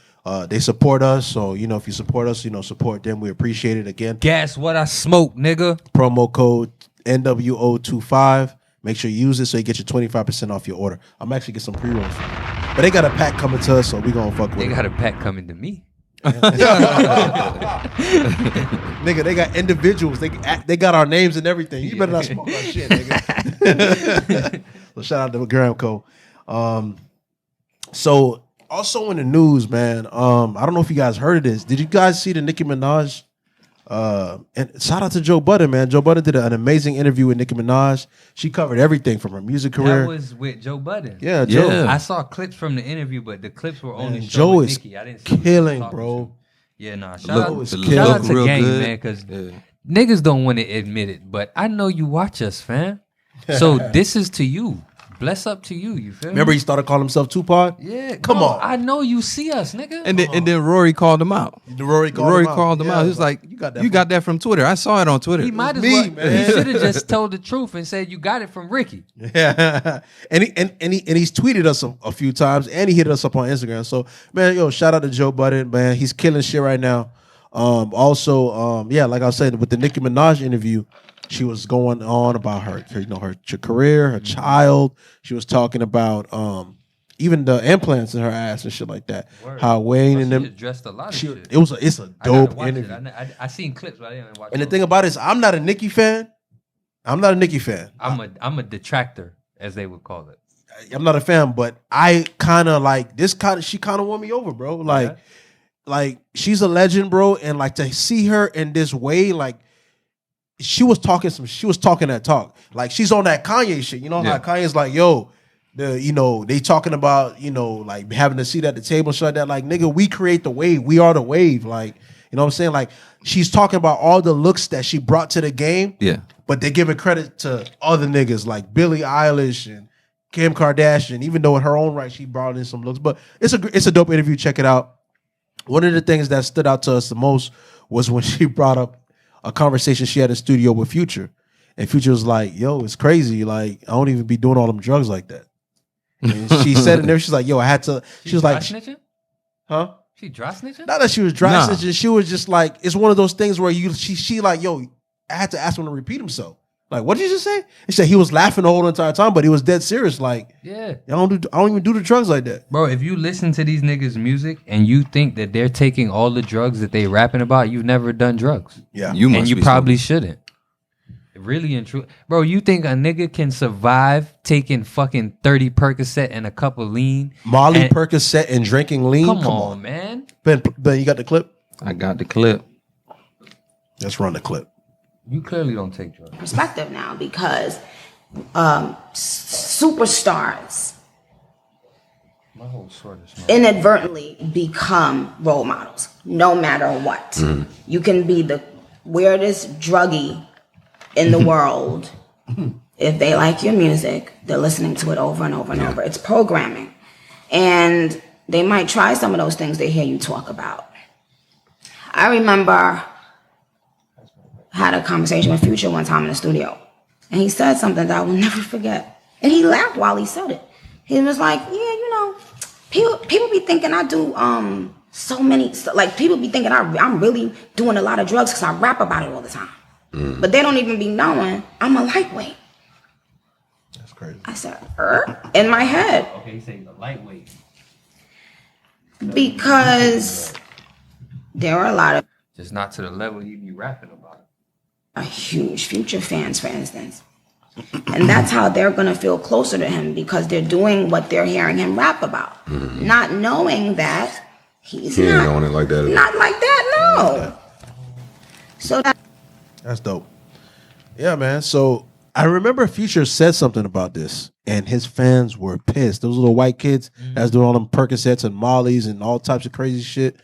They support us, so if you support us, support them. We appreciate it. Again, gas what I smoke, nigga. Promo code NWO25. Make sure you use it so you get your 25% off your order. I'm actually get some pre-rolls, but they got a pack coming to us, so we gonna fuck with it. They got a pack coming to me. Nigga, they got individuals. They got our names and everything. You better not smoke our shit, nigga. So shout out to GramCo. So also in the news, man, I don't know if you guys heard of this. Did you guys see the Nicki Minaj? And shout out to Joe Budden, man. Joe Budden did an amazing interview with Nicki Minaj. She covered everything from her music career. That was with Joe Budden. Yeah, Joe. Yeah. I saw clips from the interview, but the clips were only Joe with is Nicki. I didn't see killing, bro. Yeah, nah. Shout Shout out to Gang, man, because niggas don't want to admit it, but I know you watch us, fam. So this is to you. Bless up to you. You feel Remember me? he started calling himself Tupac? Yeah. Come on. I know you see us, nigga. And then Rory called him out. Rory called him out. He was like, you got that from Twitter. I saw it on Twitter. He might as well. man. He should have just told the truth and said you got it from Ricky. Yeah. and he's tweeted us a few times, and he hit us up on Instagram. So, man, shout out to Joe Budden, man. He's killing shit right now. Also, like I was saying, with the Nicki Minaj interview, she was going on about her career, her child. She was talking about even the implants in her ass and shit like that. Word. How Wayne and them addressed a lot of shit. It's a dope interview. I seen clips, but I didn't watch. And the thing about it is, I'm not a Nicki fan. I'm not a Nicki fan. I'm a detractor, as they would call it. I'm not a fan, but I kind of like this she kind of won me over, bro. Like she's a legend, bro, and like to see her in this way, like. She was talking that talk. Like she's on that Kanye shit. You know how Kanye's like, they talking about, like having a seat at the table and shit like that. Like, nigga, we create the wave. We are the wave. Like, you know what I'm saying? Like, she's talking about all the looks that she brought to the game. Yeah. But they're giving credit to other niggas like Billie Eilish and Kim Kardashian, even though in her own right she brought in some looks. But it's a dope interview. Check it out. One of the things that stood out to us the most was when she brought up a conversation she had in studio with Future. And Future was like, yo, it's crazy. Like, I don't even be doing all them drugs like that. And she said it there, she's like, yo, I had to. She was like, snitching? Huh? She dry snitching? Not that she was dry snitching. She was just like, it's one of those things where she like, yo, I had to ask him to repeat himself. Like, what did you just say? He said he was laughing the whole entire time, but he was dead serious. Like, yeah, I don't even do the drugs like that, bro. If you listen to these niggas' music and you think that they're taking all the drugs that they rapping about, you've never done drugs. Yeah, you probably shouldn't. Really and true, bro. You think a nigga can survive taking fucking 30 Percocet and a cup of lean, Molly Percocet and drinking lean? Come on, man. Ben, you got the clip? I got the clip. Let's run the clip. You clearly don't take drugs. Perspective now, because superstars inadvertently become role models, no matter what. You can be the weirdest druggie in the world, if they like your music, they're listening to it over and over and over. It's programming. And they might try some of those things they hear you talk about. I remember had a conversation with Future one time in the studio. And he said something that I will never forget. And he laughed while he said it. He was like, yeah, you know, people be thinking I do so many, like people be thinking I'm really doing a lot of drugs because I rap about it all the time. But they don't even be knowing I'm a lightweight. That's crazy. I said, in my head. Okay, you say the lightweight. Because there are a lot of Just not to the level you be rapping about. Huge Future fans, for instance. And that's how they're going to feel closer to him because they're doing what they're hearing him rap about. Not knowing that he's He ain't not on it like that. Not like that, no. So That's dope. Yeah, man. So I remember Future said something about this, and his fans were pissed. Those little white kids that's doing all them Percocets and Mollies and all types of crazy shit.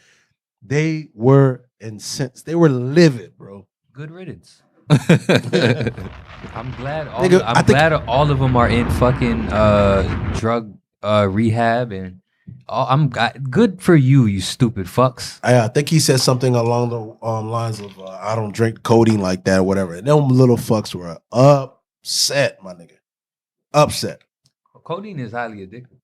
They were incensed. They were livid, bro. Good riddance. I'm glad. All of them are in fucking drug rehab, and good for you, you stupid fucks. I think he said something along the lines of "I don't drink codeine like that" or whatever. And them little fucks were upset, my nigga. Upset. Codeine is highly addictive.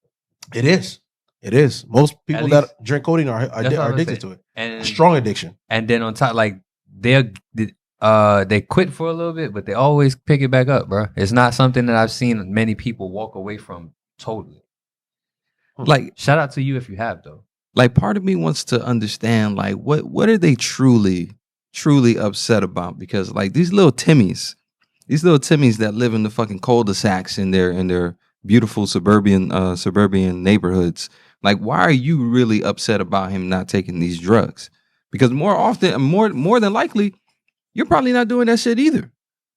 It is. It is. Most people that drink codeine are addicted to it. And strong addiction. And then on top, like they quit for a little bit, but they always pick it back up, bro. It's not something that I've seen many people walk away from totally. Like, shout out to you if you have, though. Like, part of me wants to understand, like, what are they truly upset about? Because, like, these little Timmies that live in the fucking cul-de-sacs in their beautiful suburban neighborhoods, like, why are you really upset about him not taking these drugs? Because more than likely, you're probably not doing that shit either.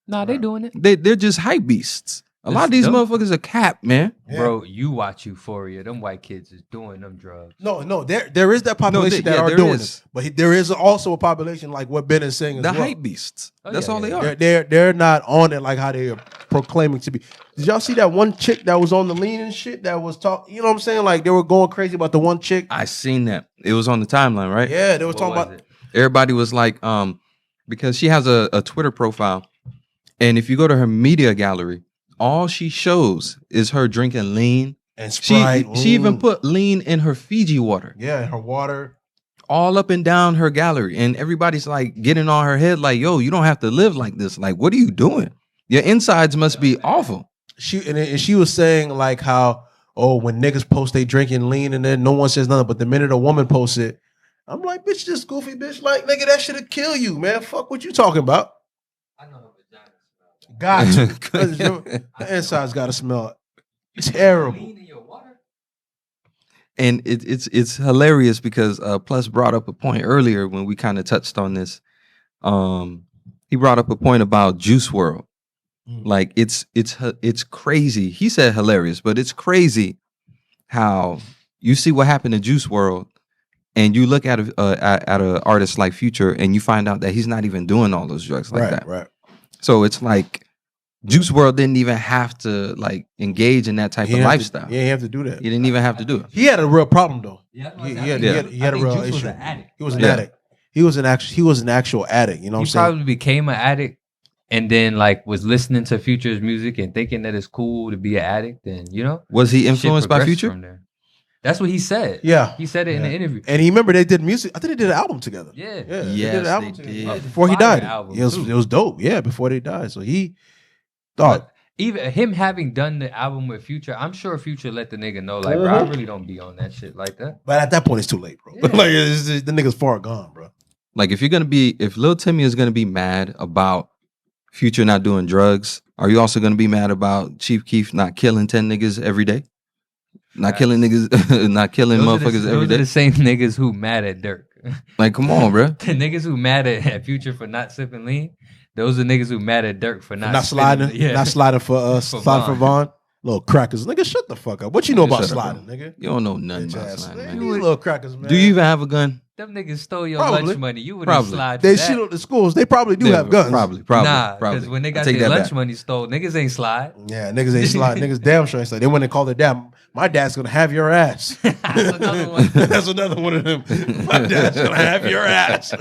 Nah, they doing it. They're just hype beasts. A lot of these motherfuckers are cap, man. Yeah. Bro, you watch Euphoria. Them white kids is doing them drugs. No, there is that population that are doing it. But there is also a population like what Ben is saying as well. The hype beasts. That's all they are. They're not on it like how they are proclaiming to be. Did y'all see that one chick that was on the lean and shit that was talking? You know what I'm saying? Like they were going crazy about the one chick. I seen that. It was on the timeline, right? Yeah, they were talking about it. Everybody was like, because she has a Twitter profile, and if you go to her media gallery, all she shows is her drinking lean and Sprite. She even put lean in her Fiji water. Yeah, her water. All up and down her gallery. And everybody's like getting on her head like, yo, you don't have to live like this. Like, what are you doing? Your insides must be awful. She was saying like how, when niggas post they drinking lean and then no one says nothing, but the minute a woman posts it, I'm like, bitch, this goofy bitch, like, nigga, that shit'll kill you, man. Fuck what you talking about. I know her vagina smells. Got to. The inside's got to smell terrible. And it's hilarious because Plus brought up a point earlier when we kind of touched on this. He brought up a point about Juice WRLD. Like it's crazy. He said hilarious, but it's crazy how you see what happened to Juice WRLD, and you look at an artist like Future, and you find out that he's not even doing all those drugs like that. Right. So it's like Juice WRLD didn't even have to like engage in that type of lifestyle. He didn't have to do that. He didn't even have to do it. He had a real problem though. Yeah, he had a real Juice issue. was an addict. He was an addict. He was an actual addict. You know what I'm He saying? probably became an addict and then like was listening to Future's music and thinking that it's cool to be an addict. And was he shit influenced by progressed Future? from there. That's what he said. Yeah, he said it in the interview. And he remember they did music. I think they did an album together. Yeah. They Yes, did an album they together did. before he Fire died. album, It was dope. Yeah, before they died. So he thought. Even him having done the album with Future, I'm sure Future let the nigga know, like, bro, I really don't be on that shit like that. But at that point, it's too late, bro. Yeah. Like the nigga's far gone, bro. Like if Lil Timmy is gonna be mad about Future not doing drugs, are you also gonna be mad about Chief Keef not killing 10 niggas every day? Not killing niggas, not killing motherfuckers every day. Those are the same niggas who mad at Dirk. Like, come on, bro. The niggas who mad at Future for not sipping lean, those are niggas who mad at Dirk for not sliding. spinning- Not sliding for Vaughn. Little crackers, nigga. Shut the fuck up. What you know about Shut up, sliding, bro. nigga? You don't know nothing Bitch about ass, sliding, nigga. man. These little crackers, man. Do you even have a gun? them niggas stole your Probably. lunch money. You wouldn't slide for They that. shoot up the schools. They probably do have guns. Probably. Nah, because when they got their lunch money stole, niggas ain't slide. Yeah, niggas ain't slide. Niggas damn sure ain't slide. They went and called their dad. My dad's gonna have your ass. That's another one. That's another one of them. My dad's gonna have your ass.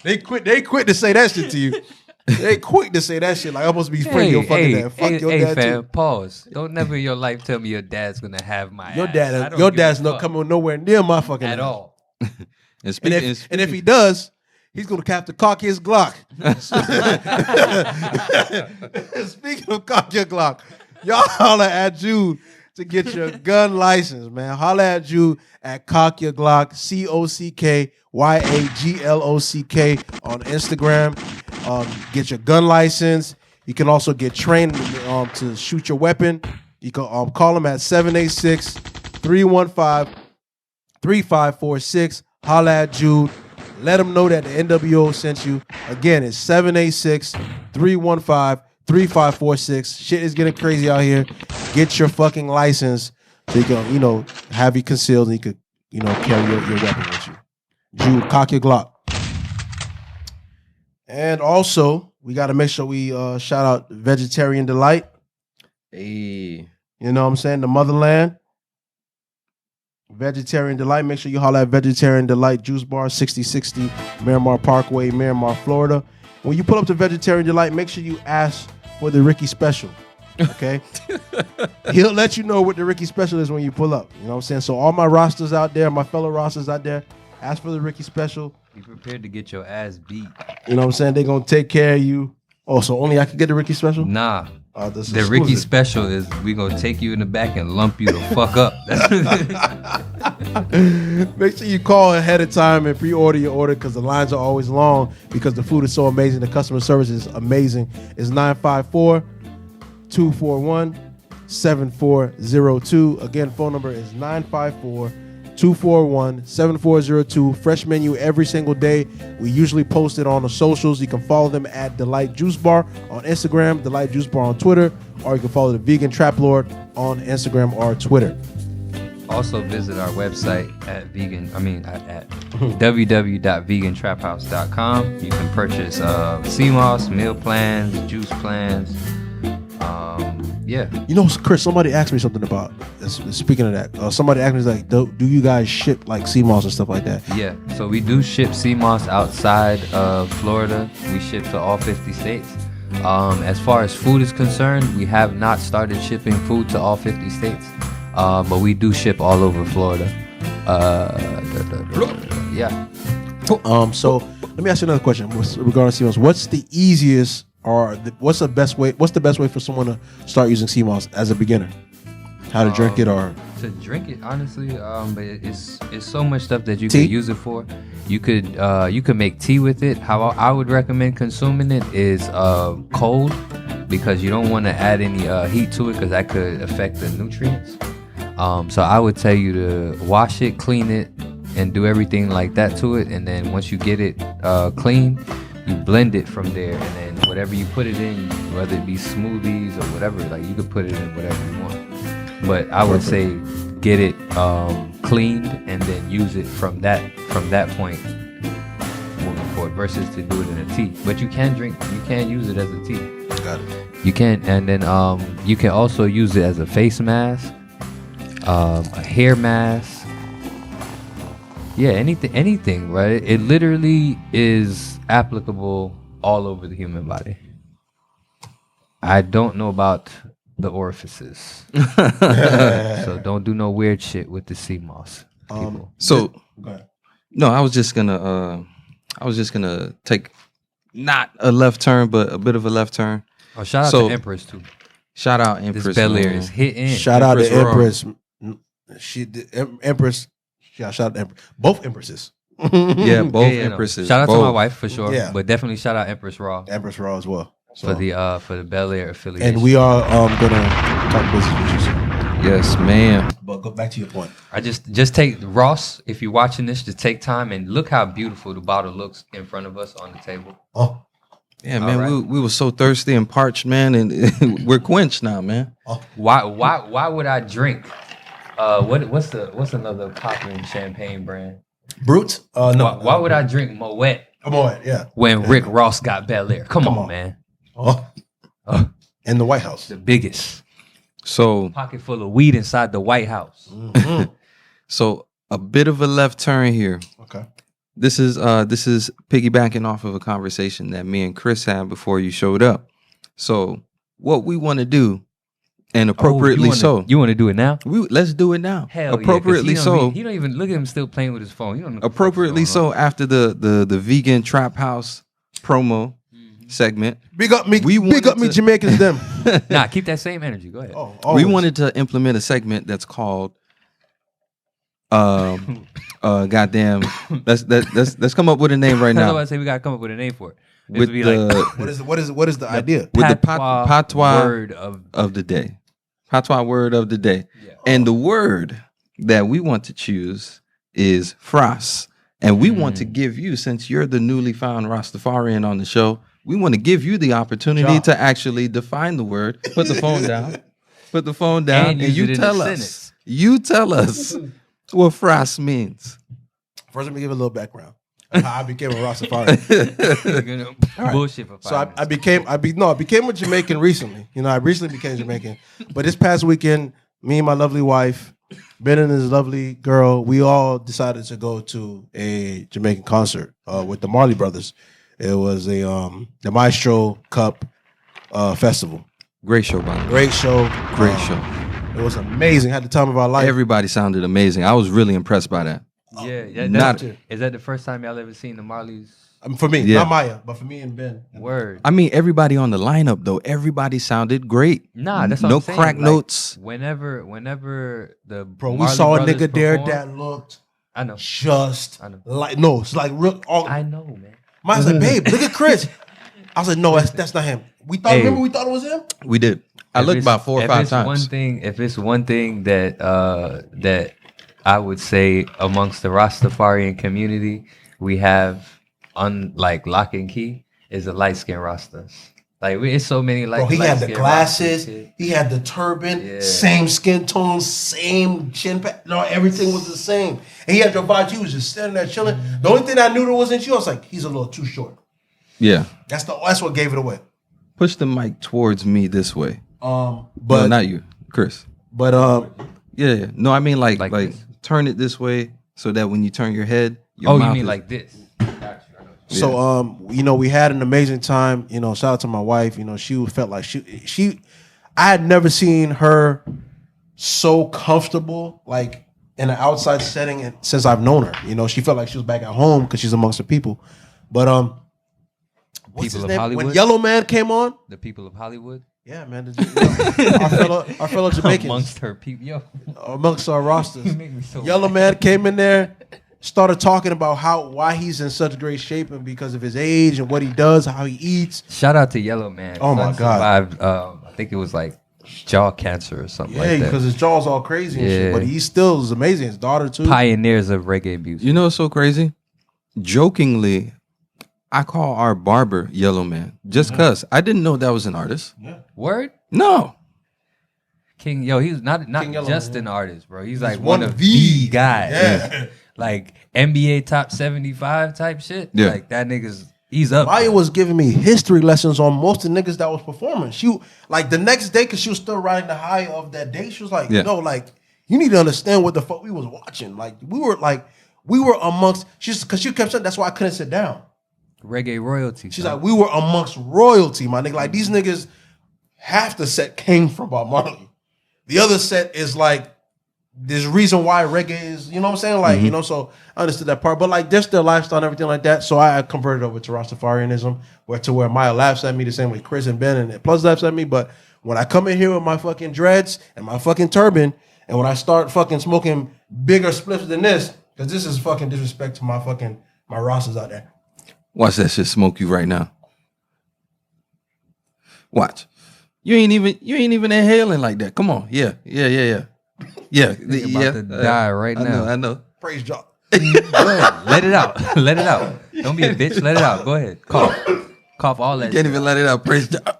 They quit to say that shit to you. They quick to say that shit like I'm supposed to be friend your fucking dad. Fuck your dad fam, too. pause. Don't never in your life tell me your dad's gonna have my Your ass. I dad, don't your give a dad's not fuck coming nowhere near my fucking at ass. all. And And if he does, he's gonna have to cock his Glock. Speaking of cock your Glock, y'all holla at Jude to get your gun license, man. Holla at Jude at Cock Your Glock, COCKYAGLOCK on Instagram. Get your gun license. You can also get trained to shoot your weapon. You can call them at 786-315-3546. Holla at Jude. Let them know that the NWO sent you. Again, it's 786-315-3546. Shit is getting crazy out here. Get your fucking license so you can, have you concealed and you could, carry your weapon with you. Jude, cock your Glock. And also, we got to make sure we shout out Vegetarian Delight. Hey. You know what I'm saying? The motherland. Vegetarian Delight. Make sure you holler at Vegetarian Delight Juice Bar, 6060 Miramar Parkway, Miramar, Florida. When you pull up to Vegetarian Delight, make sure you ask for the Ricky Special. Okay? He'll let you know what the Ricky Special is when you pull up. You know what I'm saying? So all my rosters out there, my fellow rosters out there, ask for the Ricky Special. Be prepared to get your ass beat. You know what I'm saying? They're going to take care of you. Oh, so only I can get the Ricky Special? Nah. This The is Ricky exclusive. Special is we gonna take you in the back and lump you the fuck up. Make sure you call ahead of time and pre-order your order because the lines are always long because the food is so amazing. The customer service is amazing. It's 954-241-7402. Again, phone number is 954-241-7402. Fresh menu every single day. We usually post it on the socials. You can follow them at Delight Juice Bar on Instagram, Delight Juice Bar on Twitter, or you can follow the Vegan Trap Lord on Instagram or Twitter. Also visit our website at www.vegantraphouse.com. You can purchase CMOS, meal plans, juice plans. Yeah. You know, Chris, somebody asked me something about, speaking of that, somebody asked me, like, do you guys ship like CMOS and stuff like that? Yeah, so we do ship CMOS outside of Florida. We ship to all 50 states. As far as food is concerned, we have not started shipping food to all 50 states, but we do ship all over Florida. Yeah. So let me ask you another question regarding CMOS. What's the easiest what's the best way for someone to start using CMOS as a beginner? How to drink it or to drink it, honestly, but it's so much stuff that you Tea? could use it for. You could make tea with it. How I would recommend consuming it is cold, because you don't want to add any heat to it because that could affect the nutrients. So I would tell you to wash it, clean it, and do everything like that to it. And then once you get it clean, you blend it from there, and then whatever you put it in, whether it be smoothies or whatever, like you could put it in whatever you want. But I would say get it cleaned and then use it from that point moving forward, versus to do it in a tea. But you can use it as a tea. Got it. You can, and then you can also use it as a face mask, a hair mask. Yeah, anything, right? It literally is applicable all over the human body. I don't know about the orifices, so don't do no weird shit with the CMOS. People. So, go ahead. No, I was just gonna take not a left turn, but a bit of a left turn. Oh, shout out to Empress too. Shout out Empress. This Bel Air is hitting. Shout out to Empress Empress. Empress. Yeah, shout out to Empress. Both Empresses. Yeah, both No. Empresses. Shout out to Both. my wife for sure. Yeah. But definitely shout out Empress Raw Empress Raw as well. So, for the Bel Air affiliation. and we are gonna talk business with you soon. Yes, ma'am. But go back to your point. I just take Ross. If you're watching this, just take time and look how beautiful the bottle looks in front of us on the table. Oh, Yeah, man. right. We were so thirsty and parched, man, and we're quenched now, man. Why would I drink What's another popping champagne brand? Brute? No. Why would I drink Moet? Moet, yeah. When Rick Ross got Bel Air. Come on, man. In the White House. The biggest. So Pocket full of weed inside the White House. So a bit of a left turn here. Okay. This is piggybacking off of a conversation that me and Chris had before you showed up. So what we want to do, and appropriately so. You want to do it now? Let's do it now. Hell appropriately yeah, so. He don't even look at him still playing with his phone. You don't know appropriately so. After the vegan trap house promo segment, big up me Jamaicans them. Nah, keep that same energy. Go ahead. We wanted to implement a segment that's called goddamn. Let's come up with a name right That's now. why I say we gotta come up with a name for it. With Be what is the idea? With the patois word of the day. Patois word of the day. Yeah. And the word that we want to choose is fras. And we want to give you, since you're the newly found Rastafarian on the show, we want to give you the opportunity to actually define the word. Put the phone down. Put the phone down, and you tell us. You tell us what fras means. First, let me give a little background. How I became a Rastafarian. Right. Bullshit for 5 So I became a Jamaican recently. You know, I recently became Jamaican. But this past weekend, me and my lovely wife, Ben and his lovely girl, we all decided to go to a Jamaican concert with the Marley Brothers. It was the Maestro Cup Festival. Great show, by the way. Great show. Great show. It was amazing. Had the time of our life. Everybody sounded amazing. I was really impressed by that. Yeah. Is that the first time y'all ever seen the Marleys? For me, not Maya, but for me and Ben. Word. I mean, everybody on the lineup though, everybody sounded great. Nah, that's what no I'm saying. crack Like, notes. Whenever the we saw a nigga there that looked. I know. Like it's like real. I know, man. Mine's like, babe, look at Chris. I was like, no, that's not him. Remember we thought it was him. We did. I looked about 4 or 5 times. If it's one thing that that I would say amongst the Rastafarian community, we have like lock and key is the light skin Rastas. Like it's so many like. Bro, he had the glasses, he had the turban, same skin tone, same chin pad. No, everything was the same. And he had your vibe. He was just standing there chilling. The only thing I knew that wasn't you, I was like, he's a little too short. Yeah, that's what gave it away. Push the mic towards me this way. But no, not you, Chris. But yeah. No, I mean like turn it this way so that when you turn your head, your mouth you mean is, like this? So we had an amazing time. You know, shout out to my wife. You know, she felt like she I had never seen her so comfortable like in an outside setting since I've known her. You know, she felt like she was back at home because she's amongst the people. But what's his name? Hollywood? When Yellow Man came on, the people of Hollywood. Yeah, man. Our fellow Jamaicans amongst her people, amongst our rosters. Yellow Man came in there, started talking about why he's in such great shape and because of his age and what he does, how he eats. Shout out to Yellow Man. Oh my God! Survived, I think it was like jaw cancer or something like that. Yeah, because his jaw's all crazy and shit, but he still is amazing. His daughter too. Pioneers of reggae music. You know what's so crazy? Jokingly, I call our barber Yellow Man just because I didn't know that was an artist. Yeah. Word? No. King, he's not just Man. An artist, bro. He's like one of the guys. Yeah. Like NBA top 75 type shit. Yeah. Like that he's up. Maya was giving me history lessons on most of the niggas that was performing. She like the next day, because she was still riding the high of that day. She was like, no, like you need to understand what the fuck we was watching. Like we were amongst. Because she kept saying that's why I couldn't sit down. Reggae royalty. She's like, we were amongst royalty, my nigga. Like these niggas, half the set came from Bob Marley. The other set is like, there's reason why reggae is, you know what I'm saying? Like, you know, so I understood that part. But like, there's their lifestyle and everything like that. So I converted over to Rastafarianism, where Maya laughs at me the same way Chris and Ben and Plus laughs at me. But when I come in here with my fucking dreads and my fucking turban, and when I start fucking smoking bigger spliffs than this, because this is fucking disrespect to my Rastas out there. Watch that shit smoke you right now. Watch. You ain't even inhaling like that. Come on. Yeah. You're about to die right now. I know. Praise God. Let it out. Let it out. Don't be a bitch. Let it out. Go ahead. Cough all that. You can't even let it out. Praise God.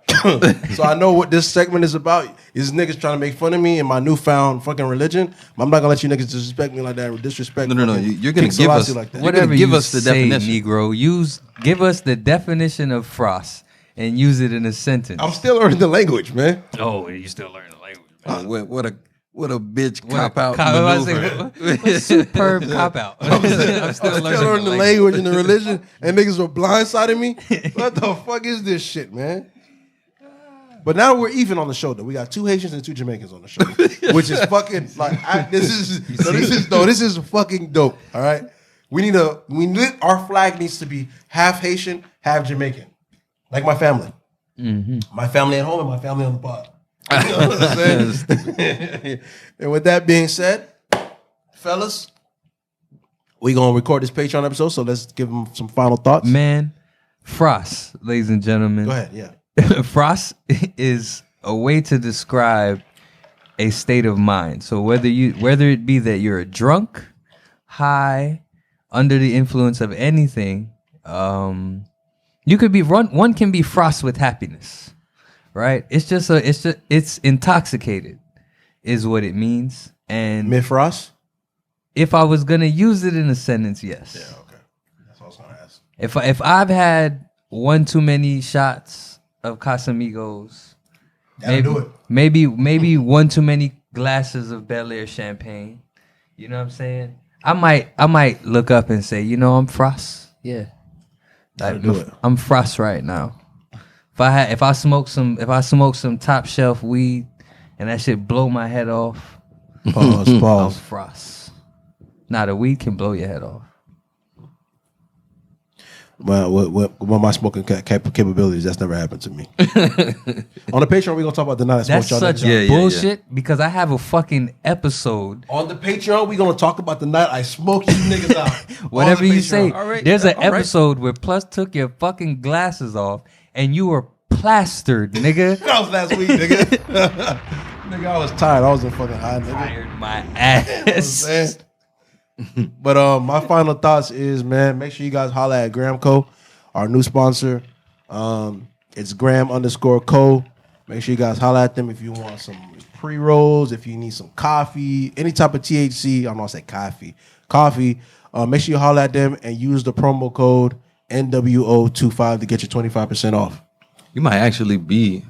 So I know what this segment is about. Is niggas trying to make fun of me and my newfound fucking religion. I'm not gonna let you niggas disrespect me like that or disrespect. No. You're gonna give us like that. Whatever give you us the say, definition. Negro. Give us the definition of frost and use it in a sentence. I'm still learning the language, man. Oh, you still learning the language. What a bitch cop out What a superb cop out. I'm still learning the language and the religion, and niggas were blindsiding me. What the fuck is this shit, man? But now we're even on the show, though. We got 2 Haitians and 2 Jamaicans on the show, which is fucking like this is fucking dope. All right, our flag needs to be half Haitian, half Jamaican, like my family. Mm-hmm. My family at home and my family on the pod. You know what I'm saying? And with that being said, fellas, we gonna record this Patreon episode, so let's give them some final thoughts. Man, frost, ladies and gentlemen. Go ahead, yeah. Frost is a way to describe a state of mind. So whether it be that you're drunk, high, under the influence of anything, you could be one can be frost with happiness. Right? It's intoxicated is what it means. And mid-frost? If I was gonna use it in a sentence, yes. Yeah, okay. That's what I was gonna ask. If I've had one too many shots of Casamigos, maybe one too many glasses of Bel Air champagne, you know what I'm saying? I might look up and say, I'm frost. Yeah. I'm frost right now. If I smoke some top shelf weed and that shit blow my head off, pause. I'm frost. The weed can blow your head off. Well, what my smoking capabilities? That's never happened to me. On the Patreon, we're gonna talk about the night I smoked. That's such bullshit because I have a fucking episode. On the Patreon, we're gonna talk about the night I smoked you niggas out. Whatever you say. There's an episode where Plus took your fucking glasses off and you were plastered, nigga. That was last week, nigga. Nigga, I was tired. I was in fucking high, nigga. Tired my ass. But my final thoughts is, man, make sure you guys holla at Gramco, our new sponsor. It's Gram_Co. Make sure you guys holla at them if you want some pre-rolls, if you need some coffee, any type of THC. I'm not say coffee. Make sure you holla at them and use the promo code NWO25 to get your 25% off. You might actually be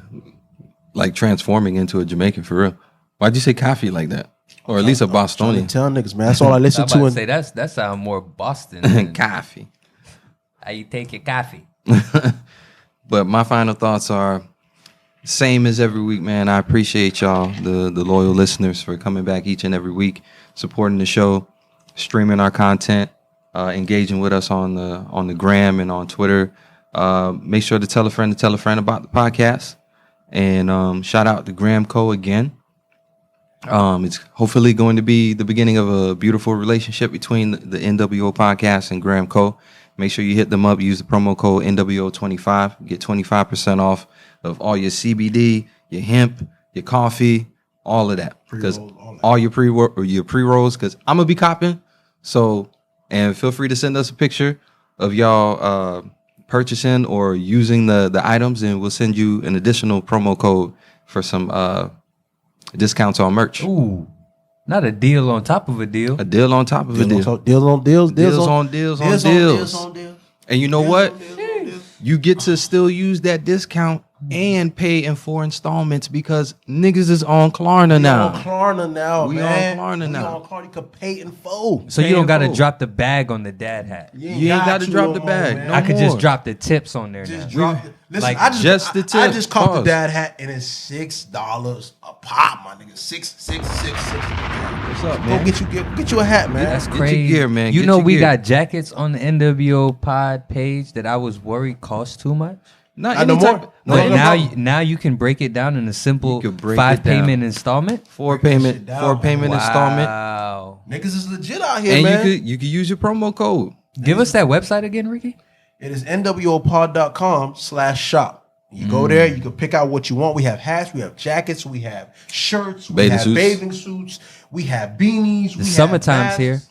like transforming into a Jamaican for real. Why'd you say coffee like that? Or at least a Bostonian. Tell niggas, man. That's all I listen to. Say that sounds more Boston than coffee. How you take your coffee? But my final thoughts are same as every week, man. I appreciate y'all, the loyal listeners, for coming back each and every week, supporting the show, streaming our content, engaging with us on the gram and on Twitter. Make sure to tell a friend about the podcast. And shout out to Gramco again. It's hopefully going to be the beginning of a beautiful relationship between the NWO Podcast and Gramco. Make sure you hit them up. Use the promo code NWO25. Get 25% off of all your CBD, your hemp, your coffee, all of that. Because all your pre-rolls, because I'm going to be copping. So, and feel free to send us a picture of y'all purchasing or using the items, and we'll send you an additional promo code for some discounts on merch. Ooh, not a deal on top of a deal. A deal on top of a deal. Deals on deals. Deals on deals. And you know what? You get to still use that discount and pay in 4 installments because niggas is on Klarna now. We on Klarna now, man. We on Klarna now. We on Klarna. You can pay in full. So you don't got to drop the bag on the dad hat. You ain't got to drop the bag. I could just drop the tips on there now. Drop the, listen, like I just caught the Pause. dad hat and it's $6 a pop, my nigga. Six. What's up, man? Go get you a hat, man. That's Get crazy. your gear, man. You Get know your we gear. got jackets on the NWO Pod page that I was worried cost too much. Not no any more. type. But No. now you can break it down in a simple You can break 5 it down. payment installment. Four Break that payment shit down. installment. Wow. Niggas is legit out here, And man. you could use your promo code. Give us that website again, Ricky. It is nwopod.com/shop. You go there, you can pick out what you want. We have hats, we have jackets, we have shirts, we Bathing have suits. bathing suits, we have beanies. The summertime's here.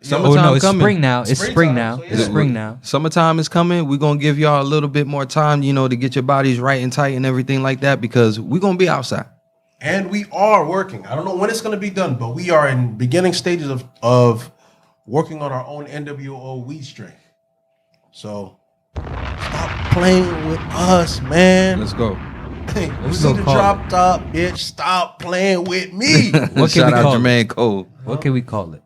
Summertime it's coming. spring now. It's spring now. so yeah. It's spring now. Summertime is coming. We're gonna give y'all a little bit more time, to get your bodies right and tight and everything like that, because we're gonna be outside. And we are working. I don't know when it's going to be done, but we are in beginning stages of working on our own NWO weed strain. So stop playing with us, man. Let's go. Hey, you we see gonna the call drop top, bitch. Stop playing with me. What can Shout we out call Jermaine Cole. What can we call it?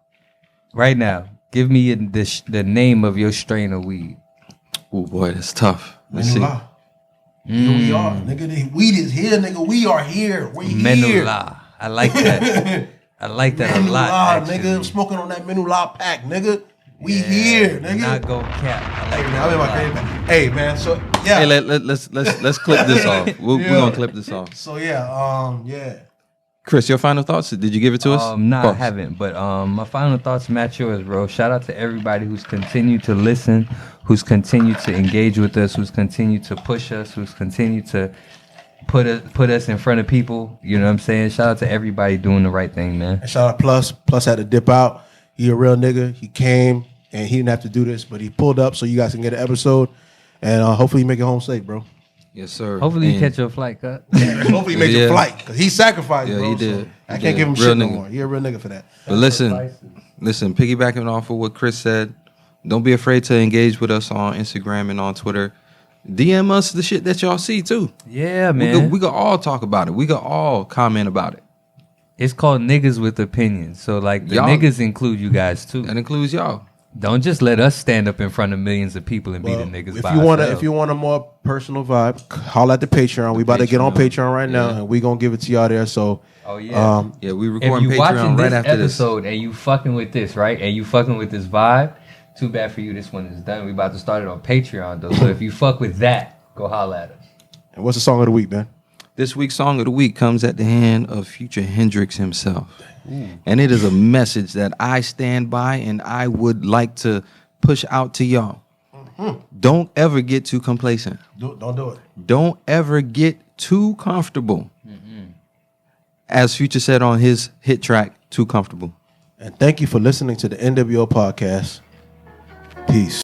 Right now, give me the name of your strain of weed. Oh boy, that's tough. Let's see. Menula. Here we are, nigga. The weed is here, nigga. We are here. We here. Menula. I like that. I like that a lot. Menula, nigga. I'm smoking on that Menula pack, nigga. We Yeah, here, nigga. Not gonna cap. I like Hey, man, that I'm in a my lot. crib, man. Hey, man. So yeah. Hey, let's clip this off. We're gonna clip this off. So yeah, yeah. Chris, your final thoughts? Did you give it to us? No, I Pause. haven't. But my final thoughts match yours, bro. Shout out to everybody who's continued to listen, who's continued to engage with us, who's continued to push us, who's continued to put us in front of people. You know what I'm saying? Shout out to everybody doing the right thing, man. And shout out Plus. Plus had to dip out. He a real nigga. He came and he didn't have to do this, but he pulled up so you guys can get an episode. And hopefully you make it home safe, bro. Yes, sir. Hopefully you And- catch your flight, cut. Hopefully he makes Yeah. a flight because he sacrificed, Yeah, bro. he did. So He I can't did. give him Real shit no nigga. more. He a real nigga for that. But listen, piggybacking off of what Chris said, don't be afraid to engage with us on Instagram and on Twitter. DM us the shit that y'all see too. Yeah, man. We could all talk about it. We could all comment about it. It's called niggas with opinions. So like the Y'all- niggas include you guys too. That includes y'all. Don't just let us stand up in front of millions of people and be the niggas. If by you want ourselves. if you want a more personal vibe, holler at the Patreon. We about to get on Patreon right now, and we gonna give it to y'all there. So, oh yeah, Yeah, we if recording you watching Patreon this right after this. episode and you fucking with this, right? And you fucking with this vibe, too bad for you. This one is done. We about to start it on Patreon though. So if you fuck with that, go holler at us. And what's the song of the week, man? This week's song of the week comes at the hand of Future Hendrix himself. And it is a message that I stand by and I would like to push out to y'all. Don't ever get too complacent. Don't do it. Don't ever get too comfortable. As Future said on his hit track, Too Comfortable. And thank you for listening to the NWO podcast. Peace.